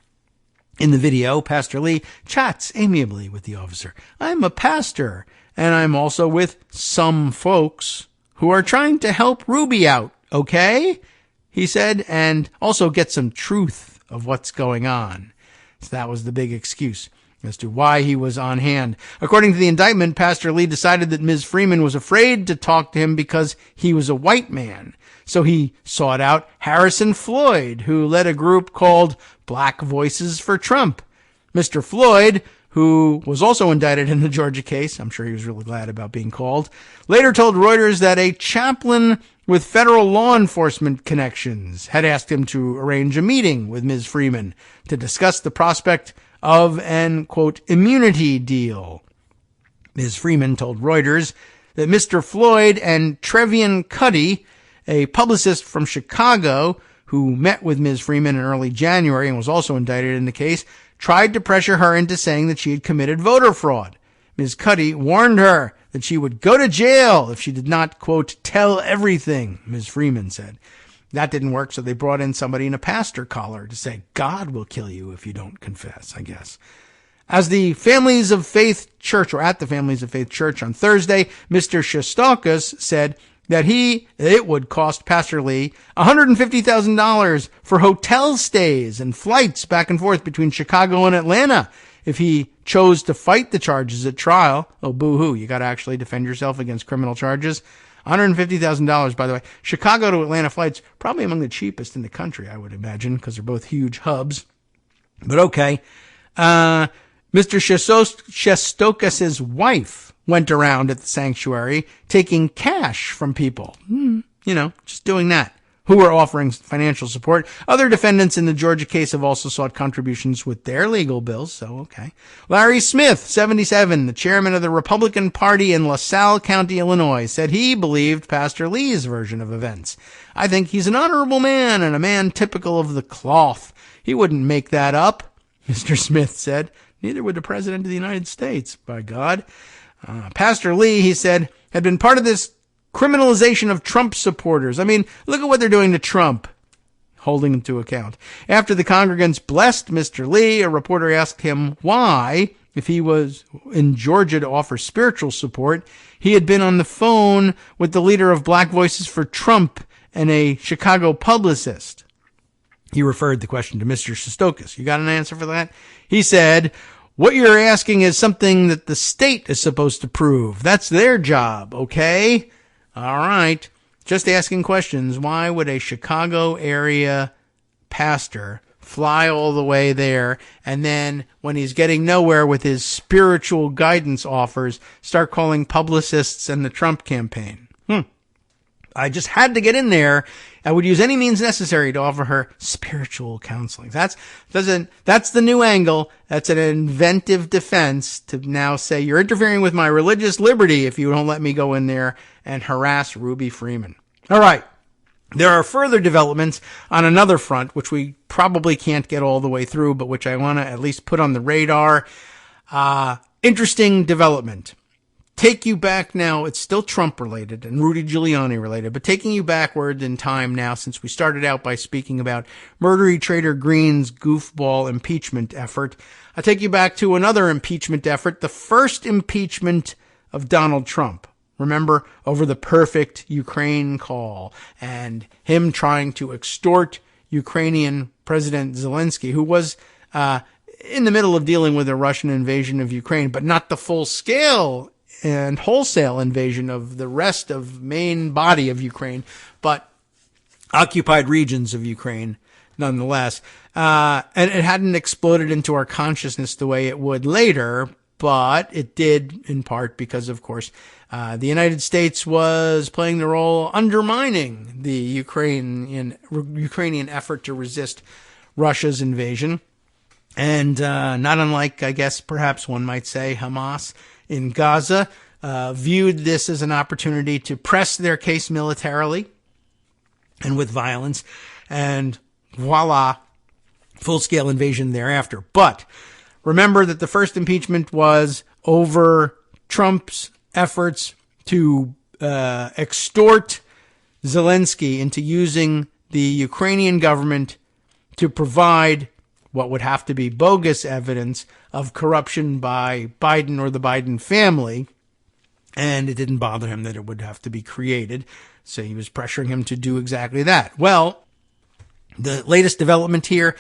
In the video, Pastor Lee chats amiably with the officer. "I'm a pastor. And I'm also with some folks who are trying to help Ruby out, okay?" he said, and also get some truth of what's going on. So that was the big excuse as to why he was on hand. According to the indictment, Pastor Lee decided that Ms. Freeman was afraid to talk to him because he was a white man. So he sought out Harrison Floyd, who led a group called Black Voices for Trump. Mr. Floyd, who was also indicted in the Georgia case, I'm sure he was really glad about being called, later told Reuters that a chaplain with federal law enforcement connections had asked him to arrange a meeting with Ms. Freeman to discuss the prospect of an, quote, immunity deal. Ms. Freeman told Reuters that Mr. Floyd and Trevian Cuddy, a publicist from Chicago who met with Ms. Freeman in early January and was also indicted in the case, tried to pressure her into saying that she had committed voter fraud. Ms. Cuddy warned her that she would go to jail if she did not, quote, tell everything, Ms. Freeman said. That didn't work, so they brought in somebody in a pastor collar to say, God will kill you if you don't confess, I guess. At the Families of Faith Church on Thursday, Mr. Shestokas said that it would cost Pastor Lee $150,000 for hotel stays and flights back and forth between Chicago and Atlanta if he chose to fight the charges at trial. Oh, boo-hoo, you got to actually defend yourself against criminal charges. $150,000, by the way. Chicago to Atlanta flights, probably among the cheapest in the country, I would imagine, because they're both huge hubs. But okay. Mr. Shestokas's wife went around at the sanctuary taking cash from people. Just doing that. who were offering financial support. Other defendants in the Georgia case have also sought contributions with their legal bills, so okay. Larry Smith, 77, the chairman of the Republican Party in LaSalle County, Illinois, said he believed Pastor Lee's version of events. I think he's an honorable man and a man typical of the cloth. He wouldn't make that up, Mr. Smith said. Neither would the President of the United States, by God. Pastor Lee, he said, had been part of this criminalization of Trump supporters. I mean, look at what they're doing to Trump, holding him to account. After the congregants blessed Mr. Lee, a reporter asked him why, if he was in Georgia to offer spiritual support, he had been on the phone with the leader of Black Voices for Trump and a Chicago publicist. He referred the question to Mr. Shostokis. You got an answer for that? He said, what you're asking is something that the state is supposed to prove. That's their job, okay? All right. Just asking questions. Why would a Chicago area pastor fly all the way there and then when he's getting nowhere with his spiritual guidance offers, start calling publicists and the Trump campaign? I just had to get in there. I would use any means necessary to offer her spiritual counseling. That's the new angle. That's an inventive defense to now say you're interfering with my religious liberty if you don't let me go in there and harass Ruby Freeman. All right. There are further developments on another front, which we probably can't get all the way through, but which I want to at least put on the radar. Interesting development. Take you back now, it's still Trump related and Rudy Giuliani related, but taking you backward in time now, since we started out by speaking about Marjorie Traitor Greene's goofball impeachment effort, I take you back to another impeachment effort, the first impeachment of Donald Trump. Remember, over the perfect Ukraine call and him trying to extort Ukrainian President Zelensky, who was in the middle of dealing with a Russian invasion of Ukraine, but not the full scale and wholesale invasion of the rest of main body of Ukraine, but occupied regions of Ukraine nonetheless. And it hadn't exploded into our consciousness the way it would later, but it did in part because, of course, the United States was playing the role undermining the Ukrainian effort to resist Russia's invasion. And not unlike, I guess, perhaps one might say, Hamas in Gaza, viewed this as an opportunity to press their case militarily and with violence, and voila, full-scale invasion thereafter. But remember that the first impeachment was over Trump's efforts to extort Zelensky into using the Ukrainian government to provide what would have to be bogus evidence of corruption by Biden or the Biden family. And it didn't bother him that it would have to be created. So he was pressuring him to do exactly that. Well, the latest development here,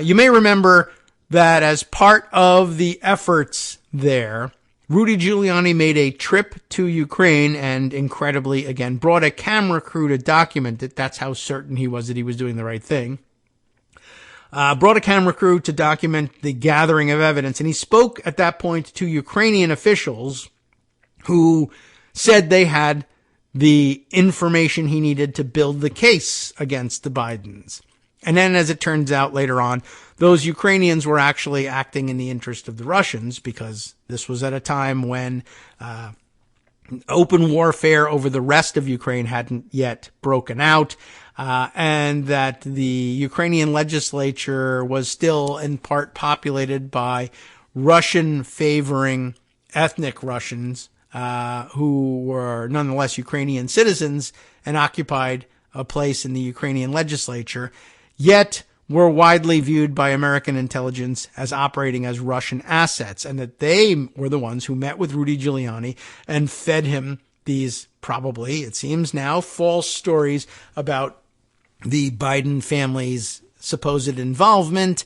you may remember that as part of the efforts there, Rudy Giuliani made a trip to Ukraine and incredibly, again, brought a camera crew to document it. That's how certain he was that he was doing the right thing. Brought a camera crew to document the gathering of evidence. And he spoke at that point to Ukrainian officials who said they had the information he needed to build the case against the Bidens. And then, as it turns out later on, those Ukrainians were actually acting in the interest of the Russians, because this was at a time when open warfare over the rest of Ukraine hadn't yet broken out, and that the Ukrainian legislature was still in part populated by Russian-favoring ethnic Russians who were nonetheless Ukrainian citizens and occupied a place in the Ukrainian legislature, yet were widely viewed by American intelligence as operating as Russian assets, and that they were the ones who met with Rudy Giuliani and fed him these, probably, it seems now, false stories about the Biden family's supposed involvement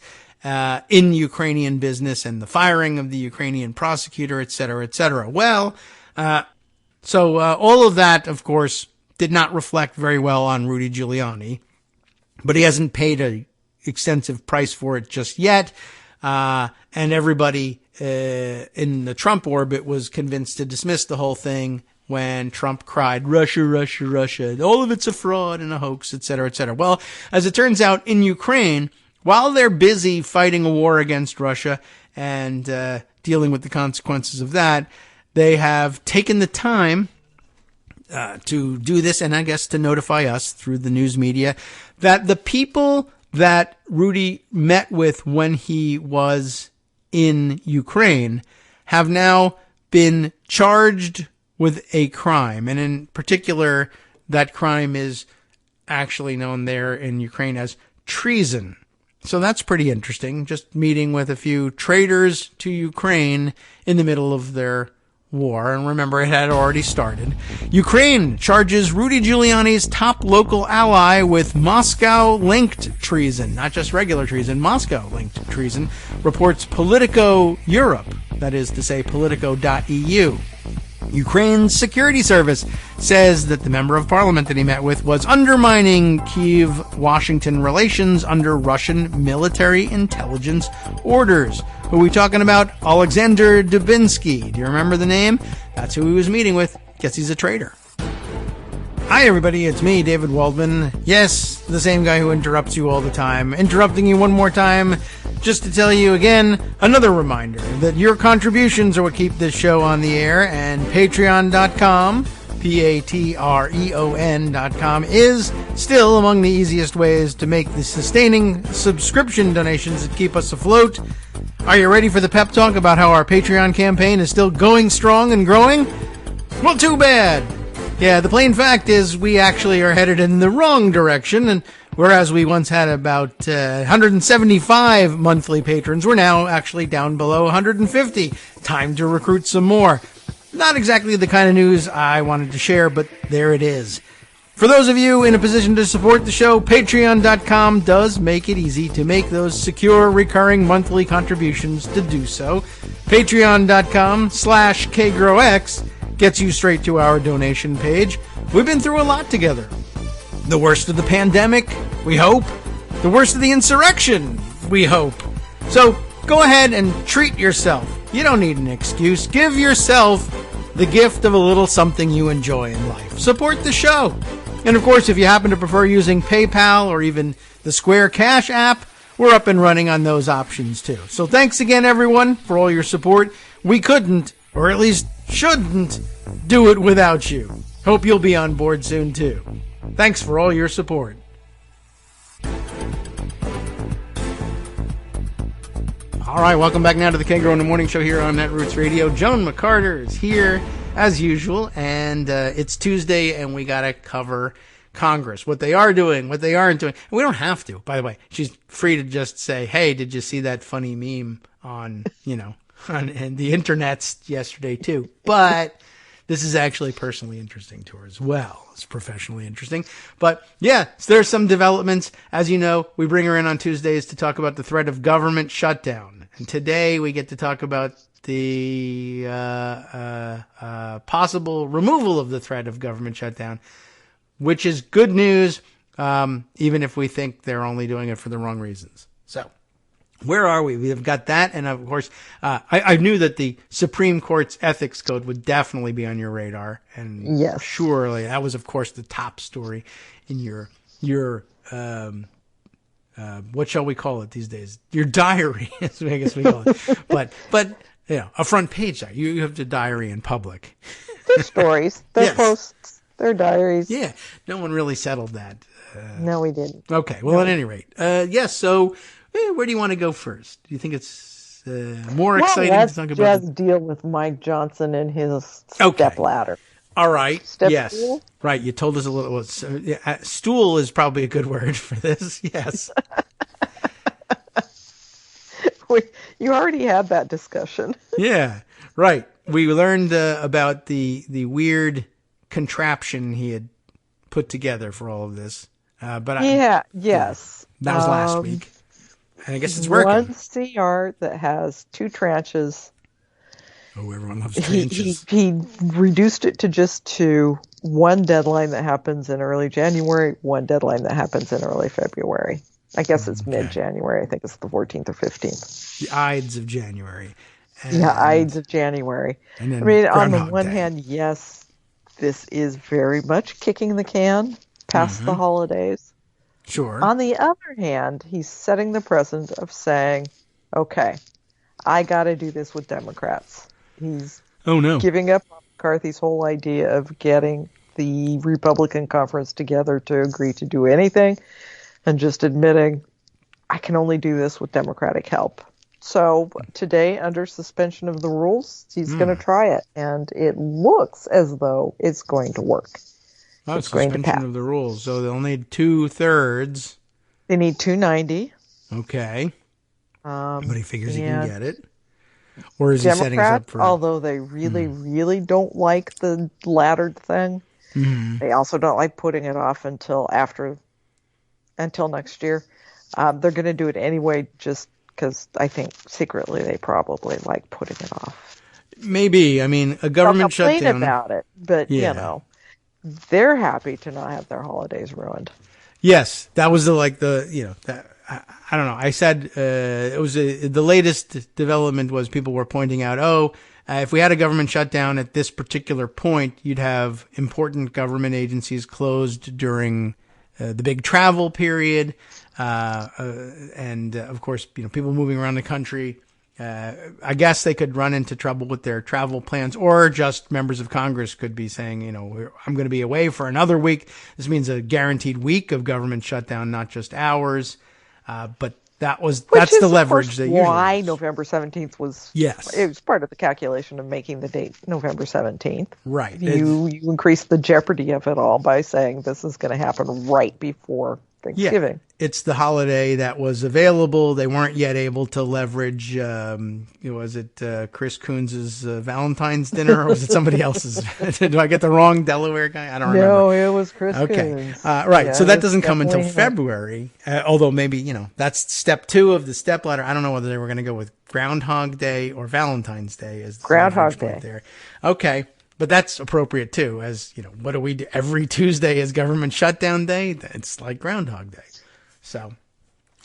in Ukrainian business and the firing of the Ukrainian prosecutor, et cetera, et cetera. Well, so all of that, of course, did not reflect very well on Rudy Giuliani, but he hasn't paid an extensive price for it just yet. And everybody in the Trump orbit was convinced to dismiss the whole thing when Trump cried, Russia, Russia, Russia, all of it's a fraud and a hoax, et cetera, et cetera. Well, as it turns out, in Ukraine, while they're busy fighting a war against Russia and dealing with the consequences of that, they have taken the time to do this, and I guess to notify us through the news media, that the people that Rudy met with when he was in Ukraine have now been charged with a crime. And in particular, that crime is actually known there in Ukraine as treason. So that's pretty interesting, just meeting with a few traitors to Ukraine in the middle of their war. And remember, it had already started. Ukraine charges Rudy Giuliani's top local ally with Moscow-linked treason. Not just regular treason, Moscow-linked treason, reports Politico Europe. That is to say, Politico.eu. Ukraine's security service says that the member of parliament that he met with was undermining Kyiv-Washington relations under Russian military intelligence orders. Who are we talking about? Alexander Dubinsky. Do you remember the name? That's who he was meeting with. Guess he's a traitor. Hi, everybody. It's me, David Waldman. Yes, the same guy who interrupts you all the time. Interrupting you one more time just to tell you again, another reminder that your contributions are what keep this show on the air, and patreon.com, Patreon.com, is still among the easiest ways to make the sustaining subscription donations that keep us afloat. Are you ready for the pep talk about how our Patreon campaign is still going strong and growing? Well, too bad. Yeah, the plain fact is we actually are headed in the wrong direction, and whereas we once had about 175 monthly patrons, we're now actually down below 150. Time to recruit some more. Not exactly the kind of news I wanted to share, but there it is. For those of you in a position to support the show, Patreon.com does make it easy to make those secure, recurring monthly contributions to do so. Patreon.com/KagroX gets you straight to our donation page. We've been through a lot together. The worst of the pandemic, we hope. The worst of the insurrection, we hope. So go ahead and treat yourself. You don't need an excuse. Give yourself the gift of a little something you enjoy in life. Support the show. And of course, if you happen to prefer using PayPal or even the Square Cash app, we're up and running on those options too. So thanks again, everyone, for all your support. We couldn't, or at least shouldn't, do it without you. Hope you'll be on board soon too. Thanks for all your support. All right, welcome back now to the Kagro in the Morning Show here on Netroots Radio. Joan McCarter is here as usual, and it's Tuesday, and we got to cover Congress, what they are doing, what they aren't doing. And we don't have to, by the way. She's free to just say, hey, did you see that funny meme on, on the internets yesterday too? But this is actually personally interesting to her as well. It's professionally interesting. But yeah, so there's some developments. As you know, we bring her in on Tuesdays to talk about the threat of government shutdown. And today we get to talk about the possible removal of the threat of government shutdown, which is good news, even if we think they're only doing it for the wrong reasons. So where are we? We've got that. And of course, I knew that the Supreme Court's ethics code would definitely be on your radar. And yes, surely that was, of course, the top story in your what shall we call it these days? Your diary, I guess we call it. But a front page. You have the diary in public. They're stories. They're yes. Posts. They're diaries. Yeah. No one really settled that. No, we didn't. Okay. Well, at any rate, yes. So, where do you want to go first? Do you think it's more exciting to talk about? Let's just deal with Mike Johnson and his stepladder. All right. Step yes. Stool? Right. You told us a little. Stool is probably a good word for this. Yes. You already had that discussion. Yeah. Right. We learned about the weird contraption he had put together for all of this. Yes. That was last week. And I guess it's working. One CR that has two tranches. Oh, everyone loves tranches. He reduced it to just two. One deadline that happens in early January, one deadline that happens in early February. I guess it's mid-January. I think it's the 14th or 15th. The Ides of January. Ides of January. And then I mean, on the Groundhog one Day. hand, yes, this is very much kicking the can past the holidays. Sure. On the other hand, he's setting the precedent of saying, okay, I got to do this with Democrats. He's giving up on McCarthy's whole idea of getting the Republican conference together to agree to do anything and just admitting, I can only do this with Democratic help. So today, under suspension of the rules, he's going to try it. And it looks as though it's going to work. Oh, it's going to pass. Suspension of the rules. So they'll need 2/3. They need 290. Okay. But he figures he can get it. Or is he setting us up for... although they really, really don't like the laddered thing, they also don't like putting it off until next year. They're going to do it anyway just because I think secretly they probably like putting it off. Maybe. I mean, a government shutdown... They'll complain about it, but, they're happy to not have their holidays ruined. Yes, that was I don't know. I said it was the latest development was people were pointing out, if we had a government shutdown at this particular point, you'd have important government agencies closed during the big travel period, and of course, people moving around the country. I guess they could run into trouble with their travel plans, or just members of Congress could be saying, I'm going to be away for another week. This means a guaranteed week of government shutdown, not just hours. But that's the leverage that usually why November 17th was. Yes, it was part of the calculation of making the date November 17th. Right. You increase the jeopardy of it all by saying this is going to happen right before Thanksgiving. Yeah, it's the holiday that was available. They weren't yet able to leverage. Was it Chris Coons' Valentine's dinner, or was it somebody else's? Do I get the wrong Delaware guy? I don't remember. No, it was Chris Coons. Right. Yeah, so that doesn't come until February. Although maybe that's step 2 of the step ladder. I don't know whether they were going to go with Groundhog Day or Valentine's Day as the Groundhog Day there. Okay. But that's appropriate too, as what do we do? Every Tuesday is government shutdown day. It's like Groundhog Day. So,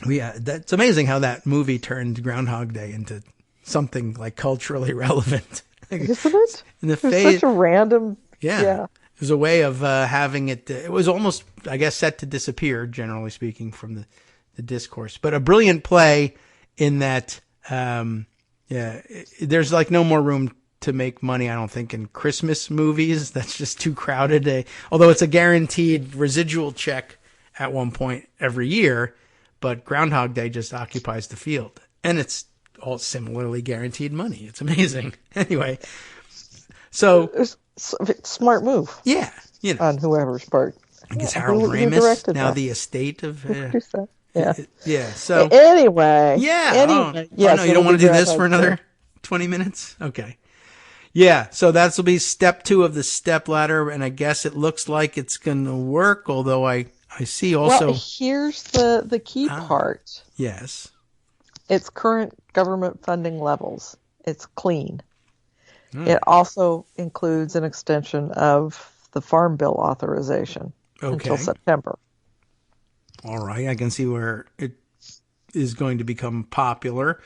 that's amazing how that movie turned Groundhog Day into something like culturally relevant. Isn't it? It's such a random. Yeah. It was a way of having it. It was almost, I guess, set to disappear, generally speaking, from the discourse. But a brilliant play in that, there's like no more room to make money, I don't think, in Christmas movies. That's just too crowded. Although it's a guaranteed residual check at one point every year, but Groundhog Day just occupies the field. And it's all similarly guaranteed money. It's amazing. Anyway, so... It's a smart move. Yeah. On whoever's part. I guess Harold Ramis, now the estate of... Yeah. So... Anyway. Yeah. No, you don't want to do this for another 20 minutes? Okay. Yeah, so that'll be step 2 of the step ladder, and I guess it looks like it's going to work, although I see also... Well, here's the key part. Yes. It's current government funding levels. It's clean. It also includes an extension of the Farm Bill authorization until September. All right, I can see where it is going to become popular.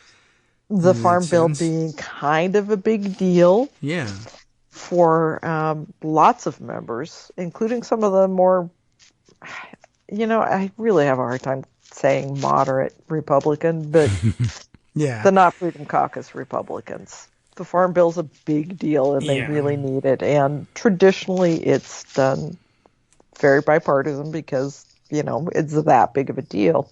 The Farm Bill being kind of a big deal for lots of members, including some of the more, I really have a hard time saying moderate Republican, but the Not Freedom Caucus Republicans. The Farm Bill's a big deal, and they really need it. And traditionally, it's done very bipartisan because, it's that big of a deal.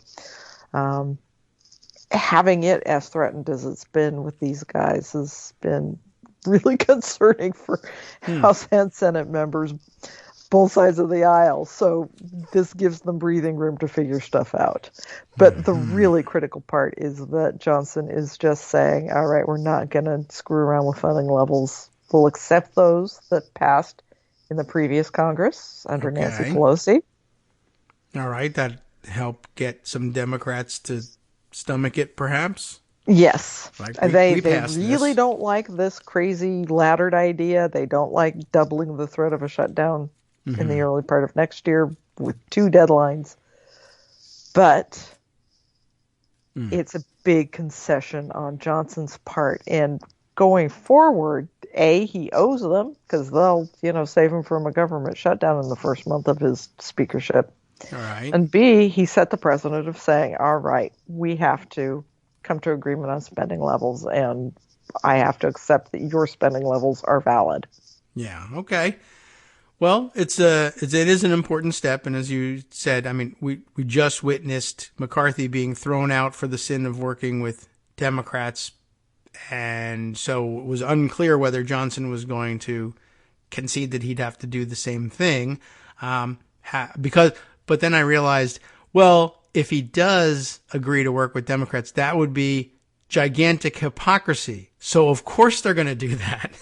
Having it as threatened as it's been with these guys has been really concerning for House and Senate members, both sides of the aisle. So this gives them breathing room to figure stuff out. But the really critical part is that Johnson is just saying, all right, we're not going to screw around with funding levels. We'll accept those that passed in the previous Congress under Nancy Pelosi. All right. That helped get some Democrats to stomach it, perhaps? Yes. Like they really don't like this crazy laddered idea. They don't like doubling the threat of a shutdown in the early part of next year with 2 deadlines. But it's a big concession on Johnson's part. And going forward, A, he owes them because they'll, save him from a government shutdown in the first month of his speakership. All right. And B, he set the precedent of saying, all right, we have to come to agreement on spending levels, and I have to accept that your spending levels are valid. Yeah. Okay. Well, it is an important step. And as you said, I mean, we just witnessed McCarthy being thrown out for the sin of working with Democrats. And so it was unclear whether Johnson was going to concede that he'd have to do the same thing. But then I realized, well, if he does agree to work with Democrats, that would be gigantic hypocrisy. So of course they're going to do that.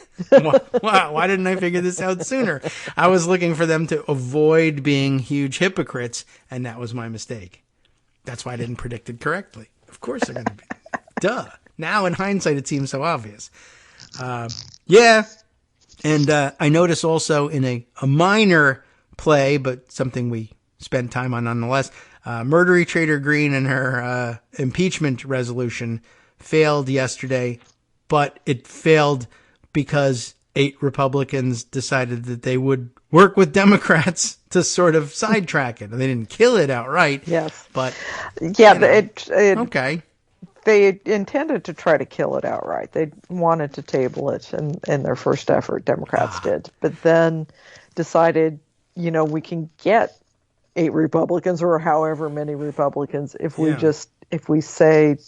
Why didn't I figure this out sooner? I was looking for them to avoid being huge hypocrites, and that was my mistake. That's why I didn't predict it correctly. Of course they're going to be. Duh. Now in hindsight, it seems so obvious. Yeah. And I notice also in a minor play, but something we spent time on nonetheless, Marjorie Traitor Greene and her impeachment resolution failed yesterday, but it failed because 8 Republicans decided that they would work with Democrats to sort of sidetrack it. They didn't kill it outright. Yes. But, yeah, okay. They intended to try to kill it outright. They wanted to table it in their first effort, Democrats did. But then decided, we can get 8 Republicans or however many Republicans if we say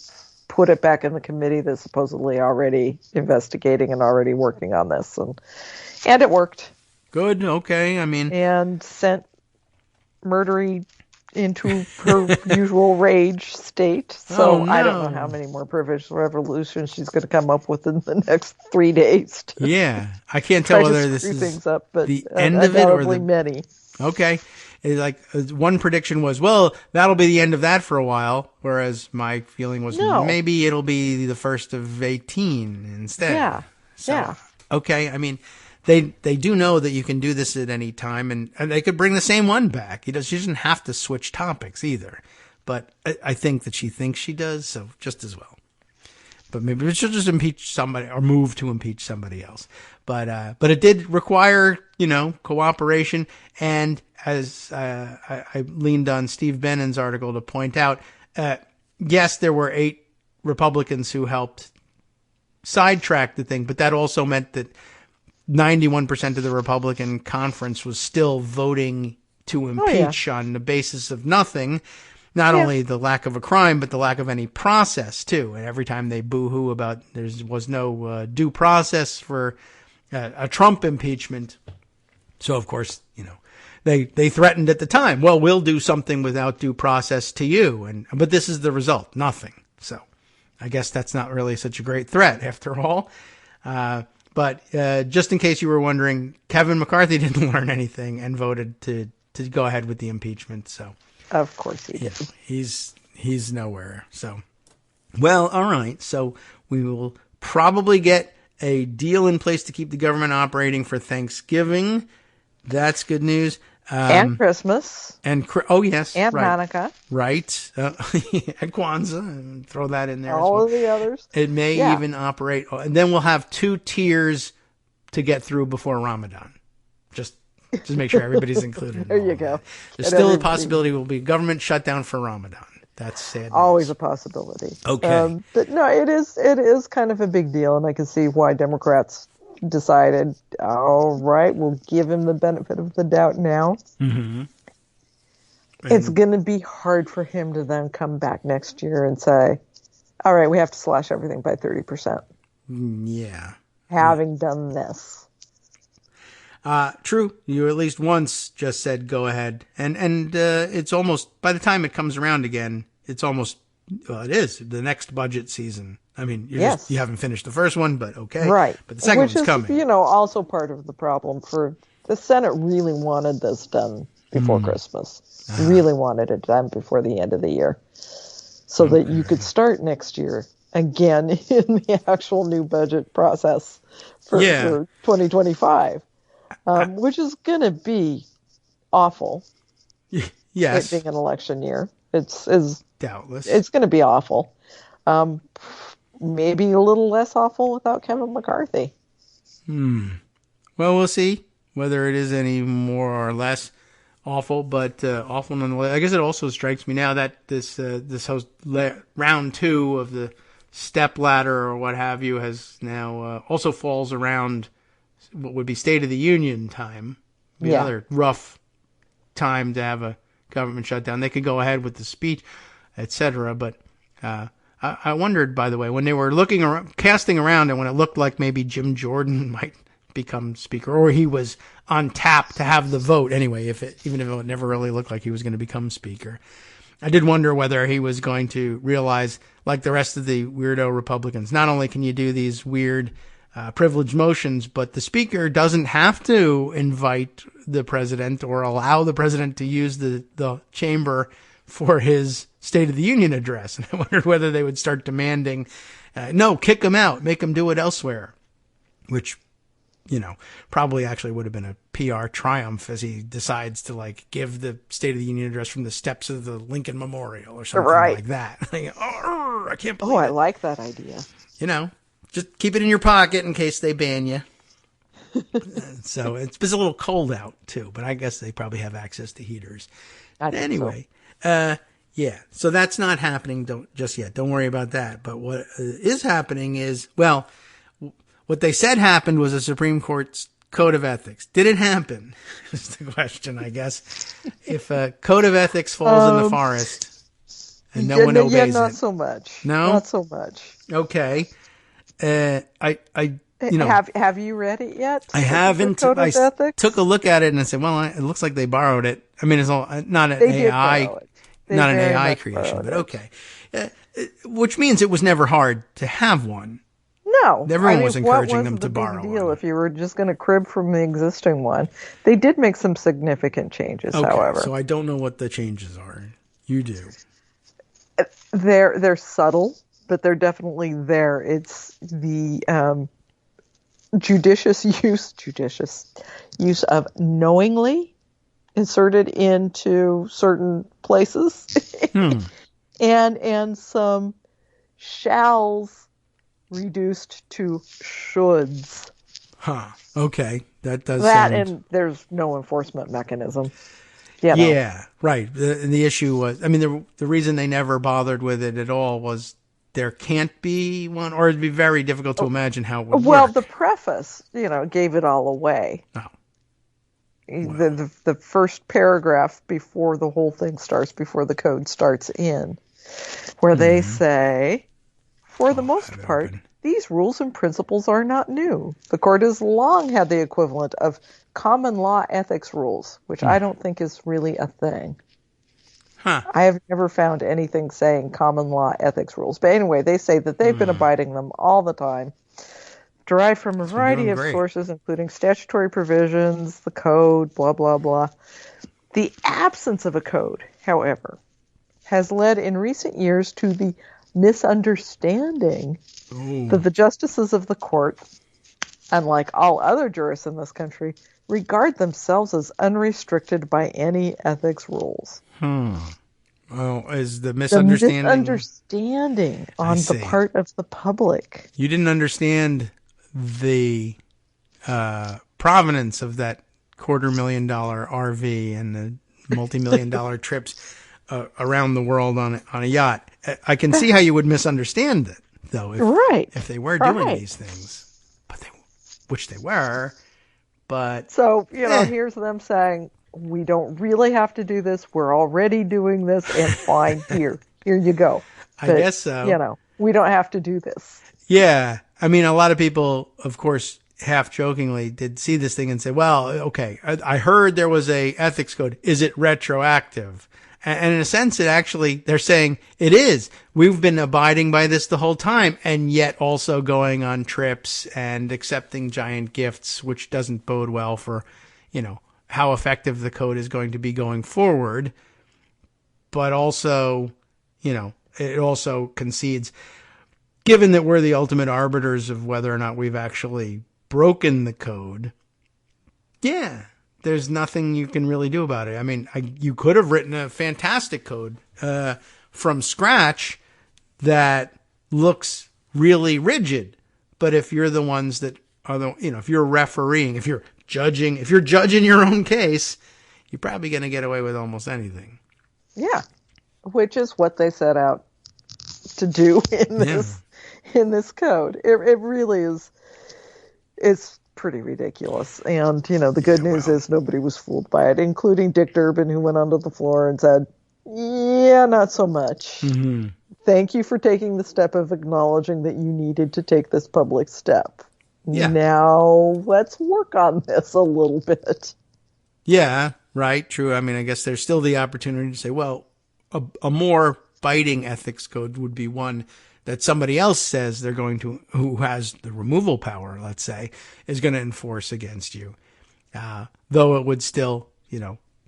put it back in the committee that's supposedly already investigating and already working on this. And it worked. Good. Okay. I mean. And sent Marjorie into her usual rage state. So I don't know how many more provisional resolutions she's going to come up with in the next 3 days. Yeah. I can't tell whether this is things up, but the end of it or many. Okay. One prediction was, well, that'll be the end of that for a while. Whereas my feeling was maybe it'll be the first of 18 instead. Yeah. So, yeah. Okay. I mean, they do know that you can do this at any time, and they could bring the same one back. She doesn't have to switch topics either. But I think that she thinks she does, so just as well. But maybe she'll just impeach somebody or move to impeach somebody else. But it did require, cooperation. And as I leaned on Steve Bannon's article to point out, yes, there were 8 Republicans who helped sidetrack the thing, but that also meant that 91% of the Republican conference was still voting to impeach on the basis of nothing. Not only the lack of a crime, but the lack of any process, too. And every time they boo-hoo about there was no due process for a Trump impeachment. So, of course, they threatened at the time, well, we'll do something without due process to you. But this is the result, nothing. So I guess that's not really such a great threat after all. But just in case you were wondering, Kevin McCarthy didn't learn anything and voted to go ahead with the impeachment. So. Of course he did. He's nowhere. So, well, all right. So we will probably get a deal in place to keep the government operating for Thanksgiving. That's good news. And Christmas. And yes. And right. Hanukkah. Right. And Kwanzaa. Throw that in there. All of the others. It may even operate. And then we'll have 2 tiers to get through before Ramadan. Just make sure everybody's included. There you go. There's still a possibility we'll be government shutdown for Ramadan. That's sad. Always a possibility. Okay. But no, it is kind of a big deal, and I can see why Democrats decided, all right, we'll give him the benefit of the doubt now. Mm-hmm. It's going to be hard for him to then come back next year and say, all right, we have to slash everything by 30%. Yeah. Having done this. True. You at least once just said go ahead, and it's almost, by the time it comes around again, it's almost, well, it is the next budget season. I mean, you haven't finished the first one, but okay, right? But the second one's coming. Which is, also part of the problem. For the Senate really wanted this done before Christmas. Really wanted it done before the end of the year, so that you could start next year again in the actual new budget process for 2025. Which is going to be awful. Yes. It being an election year. It's doubtless. It's going to be awful. maybe a little less awful without Kevin McCarthy. Well, we'll see whether it is any more or less awful, but awful nonetheless. I guess it also strikes me now that this House round 2 of the step ladder or what have you has now also falls around what would be State of the Union time. Another rough time to have a government shutdown. They could go ahead with the speech, etc. But I wondered, by the way, when they were looking around, casting around, and when it looked like maybe Jim Jordan might become speaker, or he was on tap to have the vote anyway, even if it never really looked like he was going to become speaker. I did wonder whether he was going to realize, like the rest of the weirdo Republicans, not only can you do these weird privileged motions, but the speaker doesn't have to invite the president or allow the president to use the chamber for his State of the Union address. And I wondered whether they would start demanding, no, kick him out, make him do it elsewhere, which, probably actually would have been a PR triumph as he decides to give the State of the Union address from the steps of the Lincoln Memorial or something like that. I can't believe it. I like that idea. Just keep it in your pocket in case they ban you. So it's a little cold out too, but I guess they probably have access to heaters. Anyway, yeah. So that's not happening just yet. Don't worry about that. But what is happening is, well, what they said happened was a Supreme Court's code of ethics. Did it happen? Is the question, I guess. If a code of ethics falls in the forest and no one obeys it. Not so much. No? Not so much. Okay. Have you read it yet? I haven't. I took a look at it and I said, well, it looks like they borrowed it. I mean, it's all not an AI creation, but okay. Which means it was never hard to have one. No. Everyone was encouraging them to borrow one. What was the big deal if you were just going to crib from the existing one? They did make some significant changes, however. So I don't know what the changes are. You do. They're subtle, but they're definitely there. It's the judicious use of knowingly inserted into certain places, and some shalls reduced to shoulds. Okay, that does that, sound... and there's no enforcement mechanism. Yeah, right. The issue was, I mean, the reason they never bothered with it at all was there can't be one, or it'd be very difficult to imagine how it would work. The preface, gave it all away. Oh. Wow. The first paragraph before the whole thing starts, before the code starts in, where they say, for the most part, these rules and principles are not new. The court has long had the equivalent of common law ethics rules, which I don't think is really a thing. I have never found anything saying common law ethics rules. But anyway, they say that they've been abiding them all the time, derived from a variety of sources, including statutory provisions, the code, blah, blah, blah. The absence of a code, however, has led in recent years to the misunderstanding that the justices of the court, unlike all other jurists in this country, regard themselves as unrestricted by any ethics rules. Well, is the misunderstanding... The misunderstanding on the part of the public. You didn't understand the provenance of that $250,000 RV and the multi-million-dollar trips around the world on a yacht. I can see how you would misunderstand it, though, if they were doing these things, which they were. But so here's them saying, we don't really have to do this. We're already doing this, and fine. Here you go. I guess so. We don't have to do this. Yeah, I mean, a lot of people, of course, half jokingly did see this thing and say, well, okay, I heard there was a ethics code. Is it retroactive? And in a sense, they're saying it is. We've been abiding by this the whole time, and yet also going on trips and accepting giant gifts, which doesn't bode well for, how effective the code is going to be going forward. But also, it also concedes, given that we're the ultimate arbiters of whether or not we've actually broken the code, there's nothing you can really do about it. I mean, you could have written a fantastic code from scratch that looks really rigid. But if you're the ones that are if you're refereeing, if you're judging your own case, you're probably going to get away with almost anything. Yeah, which is what they set out to do in this code. It really is. It's pretty ridiculous. And, the good news is nobody was fooled by it, including Dick Durbin, who went onto the floor and said, yeah, not so much. Mm-hmm. Thank you for taking the step of acknowledging that you needed to take this public step. Yeah. Now let's work on this a little bit. Yeah, right. True. I mean, I guess there's still the opportunity to say, well, a more biting ethics code would be one that somebody else says they're going to, who has the removal power, let's say, is going to enforce against you. Though it would still,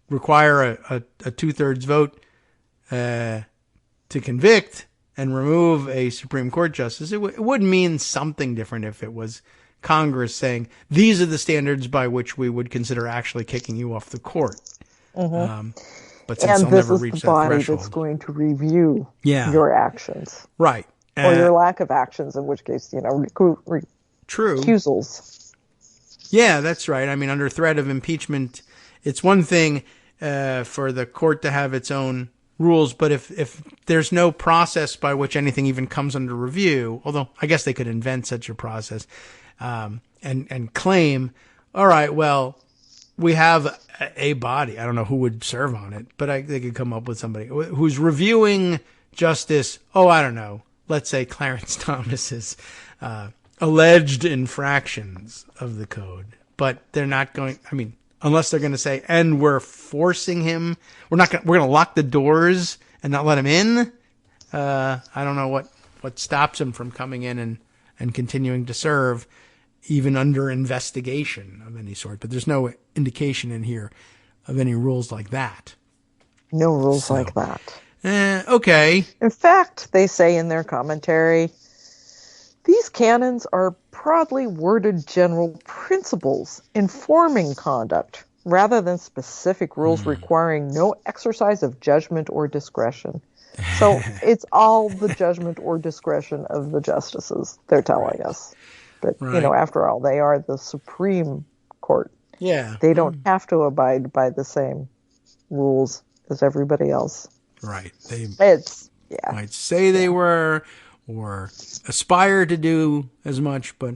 require a 2/3 vote to convict and remove a Supreme Court justice. It would mean something different if it was Congress saying, these are the standards by which we would consider actually kicking you off the court. Mm-hmm. But since they'll never reach that threshold. And this is the body that's going to review your actions. Right. Or your lack of actions, in which case, True. Recusals. Yeah, that's right. I mean, under threat of impeachment, it's one thing for the court to have its own rules, but if there's no process by which anything even comes under review, although I guess they could invent such a process, and claim, all right, well, we have a body. I don't know who would serve on it, but they could come up with somebody who's reviewing justice. Oh, I don't know. Let's say Clarence Thomas's alleged infractions of the code, but they're not going. I mean, unless they're going to say, and we're forcing him. We're going to lock the doors and not let him in. I don't know what stops him from coming in and continuing to serve, even under investigation of any sort. But there's no indication in here of any rules like that. No rules like that. Okay. In fact, they say in their commentary, these canons are broadly worded general principles informing conduct rather than specific rules requiring no exercise of judgment or discretion. So it's all the judgment or discretion of the justices, they're telling us. But, after all, they are the Supreme Court. Yeah. They don't have to abide by the same rules as everybody else. Right. They might say they were or aspire to do as much, but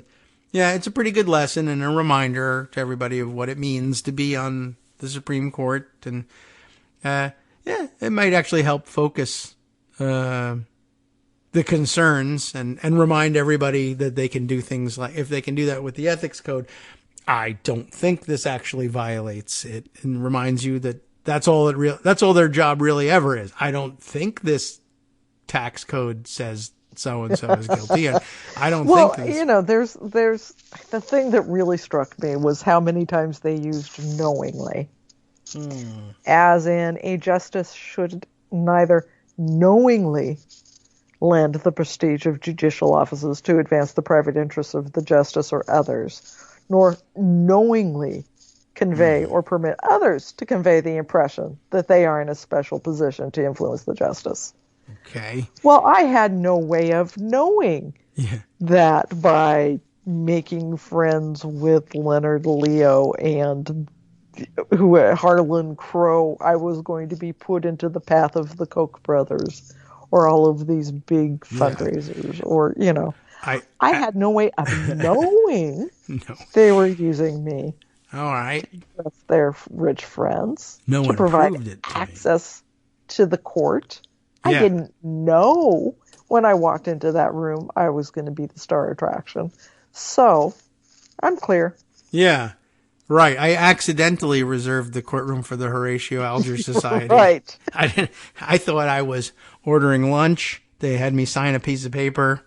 yeah, it's a pretty good lesson and a reminder to everybody of what it means to be on the Supreme Court. And it might actually help focus the concerns and remind everybody that they can do things like, if they can do that with the ethics code, I don't think this actually violates it, and reminds you that that's all their job really ever is. I don't think this tax code says so and so is guilty. I don't think this. There's the thing that really struck me was how many times they used knowingly. As in, a justice should neither knowingly lend the prestige of judicial offices to advance the private interests of the justice or others, nor knowingly convey or permit others to convey the impression that they are in a special position to influence the justice. Okay. Well, I had no way of knowing that by making friends with Leonard Leo and Harlan Crow, I was going to be put into the path of the Koch brothers or all of these big fundraisers or, I had no way of knowing they were using me. All right. With their rich friends. No one to provide proved it to access to the court. I didn't know when I walked into that room I was going to be the star attraction. So, I'm clear. Yeah. Right. I accidentally reserved the courtroom for the Horatio Alger Society. Right. I thought I was ordering lunch. They had me sign a piece of paper.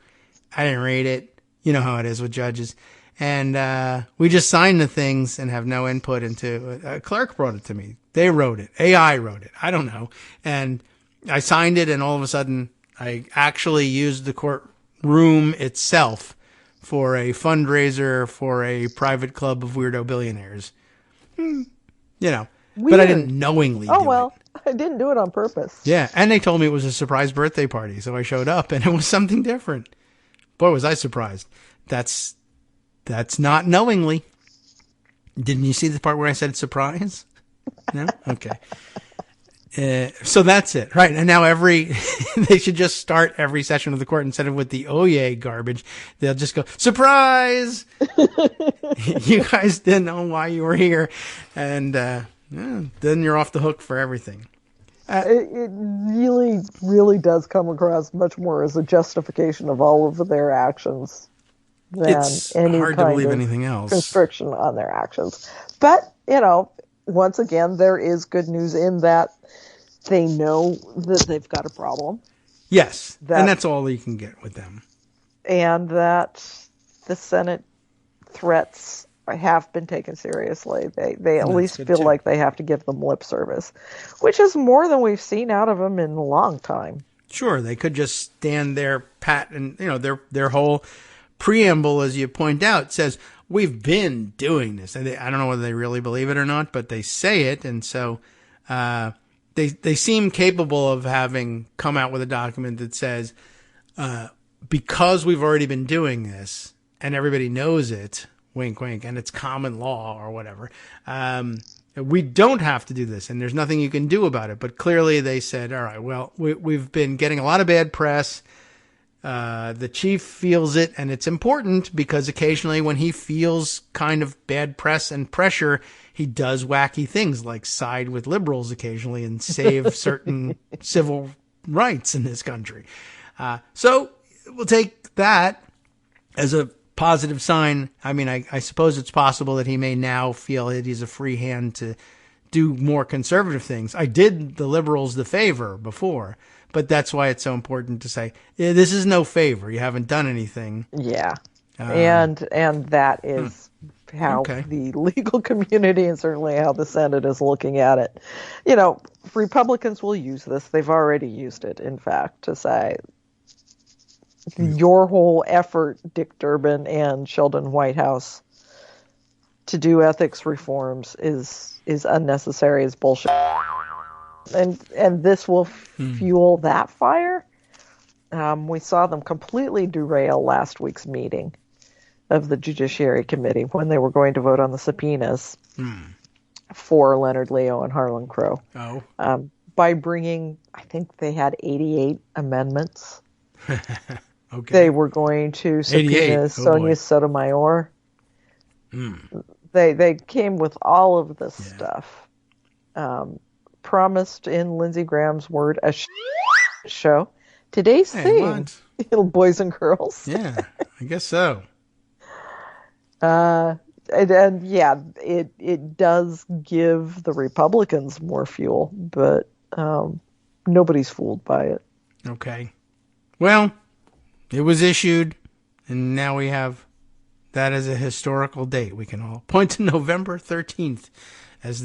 I didn't read it. You know how it is with judges. And we just signed the things and have no input into it. A clerk brought it to me. They wrote it. AI wrote it. I don't know. And I signed it, and all of a sudden, I actually used the courtroom itself for a fundraiser for a private club of weirdo billionaires. Weird. But I didn't knowingly do it. I didn't do it on purpose. Yeah, and they told me it was a surprise birthday party, so I showed up, and it was something different. boy, was I surprised. That's not knowingly. Didn't you see the part where I said surprise? No? Okay. So that's it, right? And now they should just start every session of the court instead of with the oh yay garbage. They'll just go, surprise! You guys didn't know why you were here. And then you're off the hook for everything. It really, really does come across much more as a justification of all of their actions than it's any hard kind to believe of anything else. constriction on their actions. But, once again, there is good news in that they know that they've got a problem. Yes, and that's all you can get with them. And that the Senate threats have been taken seriously. They at least feel too. like they have to give them lip service, which is more than we've seen out of them in a long time. Sure, they could just stand there pat and, their whole preamble, as you point out, says, we've been doing this. And I don't know whether they really believe it or not, but they say it. And so they seem capable of having come out with a document that says, because we've already been doing this and everybody knows it, wink, wink, and it's common law or whatever, we don't have to do this and there's nothing you can do about it. But clearly they said, all right, well, we've been getting a lot of bad press. The chief feels it, and it's important because occasionally when he feels kind of bad press and pressure, he does wacky things like side with liberals occasionally and save certain civil rights in this country. So we'll take that as a positive sign. I mean, I suppose it's possible that he may now feel that he's a free hand to do more conservative things. I did the liberals the favor before. But that's why it's so important to say, this is no favor. You haven't done anything. Yeah. And that is how the legal community and certainly how the Senate is looking at it. Republicans will use this. They've already used it, in fact, to say your whole effort, Dick Durbin and Sheldon Whitehouse, to do ethics reforms is unnecessary, is bullshit. And this will fuel that fire. We saw them completely derail last week's meeting of the Judiciary Committee when they were going to vote on the subpoenas for Leonard Leo and Harlan Crow. By bringing, I think they had 88 amendments. They were going to subpoena Sonia Sotomayor. They came with all of this stuff. Promised in Lindsey Graham's word a show. Today's theme, little boys and girls. Yeah, I guess so. It does give the Republicans more fuel, but nobody's fooled by it. Okay. Well, it was issued, and now we have that as a historical date. We can all point to November 13th. As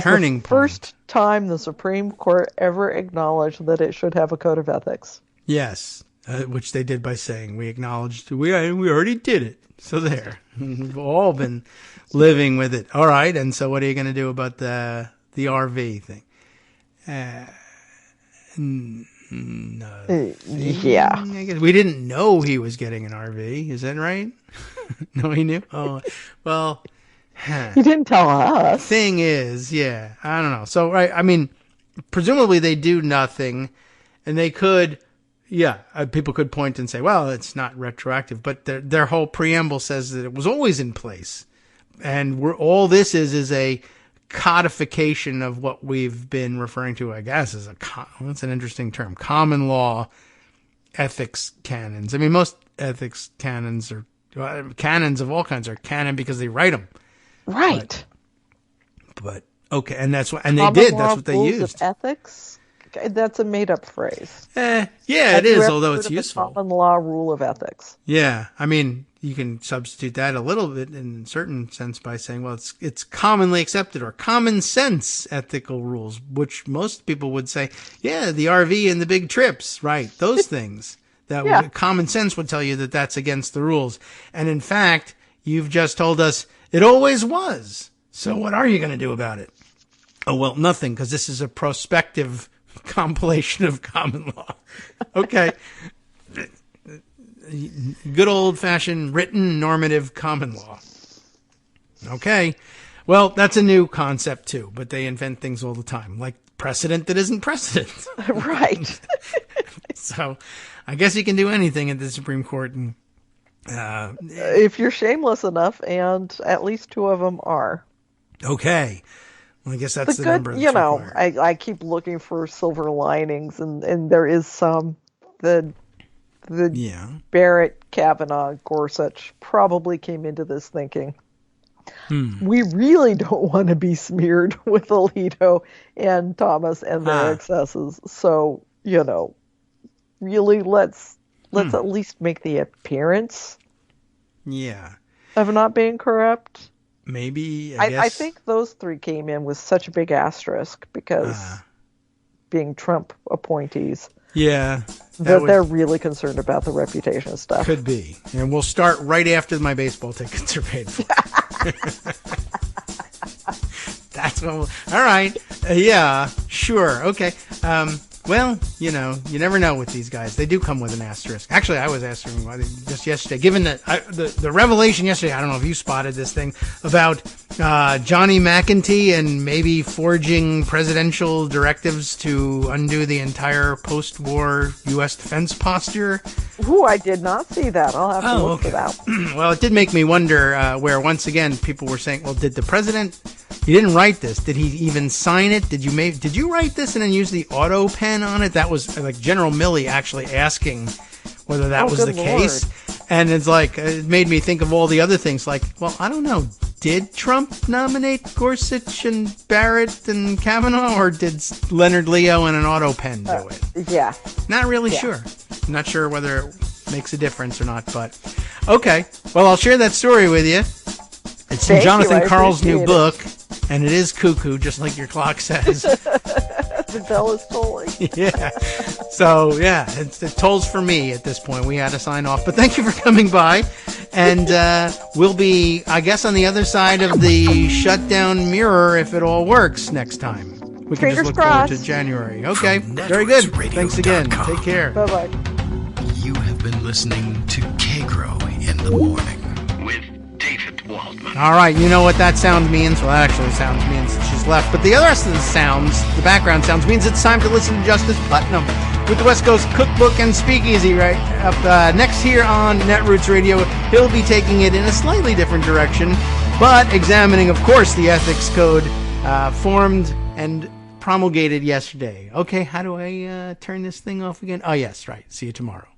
turning point. First time the Supreme Court ever acknowledged that it should have a code of ethics. Yes, which they did by saying, we acknowledged, we already did it. So there. We've all been living with it. All right, and so what are you going to do about the RV thing? Yeah. I guess we didn't know he was getting an RV. Is that right? No, he knew? Oh, well... He didn't tell us. Thing is, I don't know. So, right, I mean, presumably they do nothing, and they could, people could point and say, well, it's not retroactive, but their whole preamble says that it was always in place, and all this is a codification of what we've been referring to, I guess, as that's an interesting term, common law ethics canons. I mean, most ethics canons canons of all kinds are canon because they write them. Right. But okay, and that's what, and they did. That's what they used. Of ethics. That's a made-up phrase. It is, although it's useful. Common law rule of ethics. Yeah, I mean, you can substitute that a little bit in a certain sense by saying, well, it's commonly accepted or common sense ethical rules, which most people would say, the RV and the big trips, right? Those things that common sense would tell you that that's against the rules, and in fact, you've just told us. It always was. So what are you going to do about it? Oh, well, nothing, because this is a prospective compilation of common law. Okay. good old-fashioned written normative common law. Okay. Well, that's a new concept, too, but they invent things all the time, like precedent that isn't precedent. Right. So I guess you can do anything at the Supreme Court. And, if you're shameless enough, and at least two of them are. Okay. Well, I guess that's the good, number that's required. I keep looking for silver linings, and there is some. The Barrett, Kavanaugh, Gorsuch probably came into this thinking, we really don't want to be smeared with Alito and Thomas and their excesses. So, really let's at least make the appearance of not being corrupt. Maybe, I think those three came in with such a big asterisk because being Trump appointees. Yeah. They're really concerned about the reputation stuff. Could be. And we'll start right after my baseball tickets are paid for. That's what all right. Yeah, sure. Okay. Well, you never know with these guys. They do come with an asterisk. Actually, I was asking just yesterday, given that the revelation yesterday, I don't know if you spotted this thing, about Johnny McEntee and maybe forging presidential directives to undo the entire post-war U.S. defense posture. Ooh, I did not see that. I'll have to look it out. Well, it did make me wonder where, once again, people were saying, well, did the president... He didn't write this. Did he even sign it? Did you write this and then use the auto pen on it? That was like General Milley actually asking whether that was the case. And it's like, it made me think of all the other things. Like, well, I don't know. Did Trump nominate Gorsuch and Barrett and Kavanaugh, or did Leonard Leo and an auto pen do it? Yeah. Not really sure. Not sure whether it makes a difference or not, but okay. Well, I'll share that story with you. It's in Jonathan Karl's new book, and it is cuckoo, just like your clock says. The bell is tolling. Yeah. So, yeah, it tolls for me at this point. We had to sign off. But thank you for coming by. And we'll be, I guess, on the other side of the shutdown mirror if it all works next time. We can just look forward to January. Okay. Very good. Thanks again. Take care. Bye-bye. You have been listening to Kagro in the Morning with David Waldman. All right, you know what that sound means? Well, that actually sounds means that she's left. But the rest of the sounds, the background sounds, means it's time to listen to Justice Putnam with the West Coast Cookbook and Speakeasy right up next here on Netroots Radio. He'll be taking it in a slightly different direction, but examining, of course, the ethics code formed and promulgated yesterday. Okay, how do I turn this thing off again? Oh, yes, right. See you tomorrow.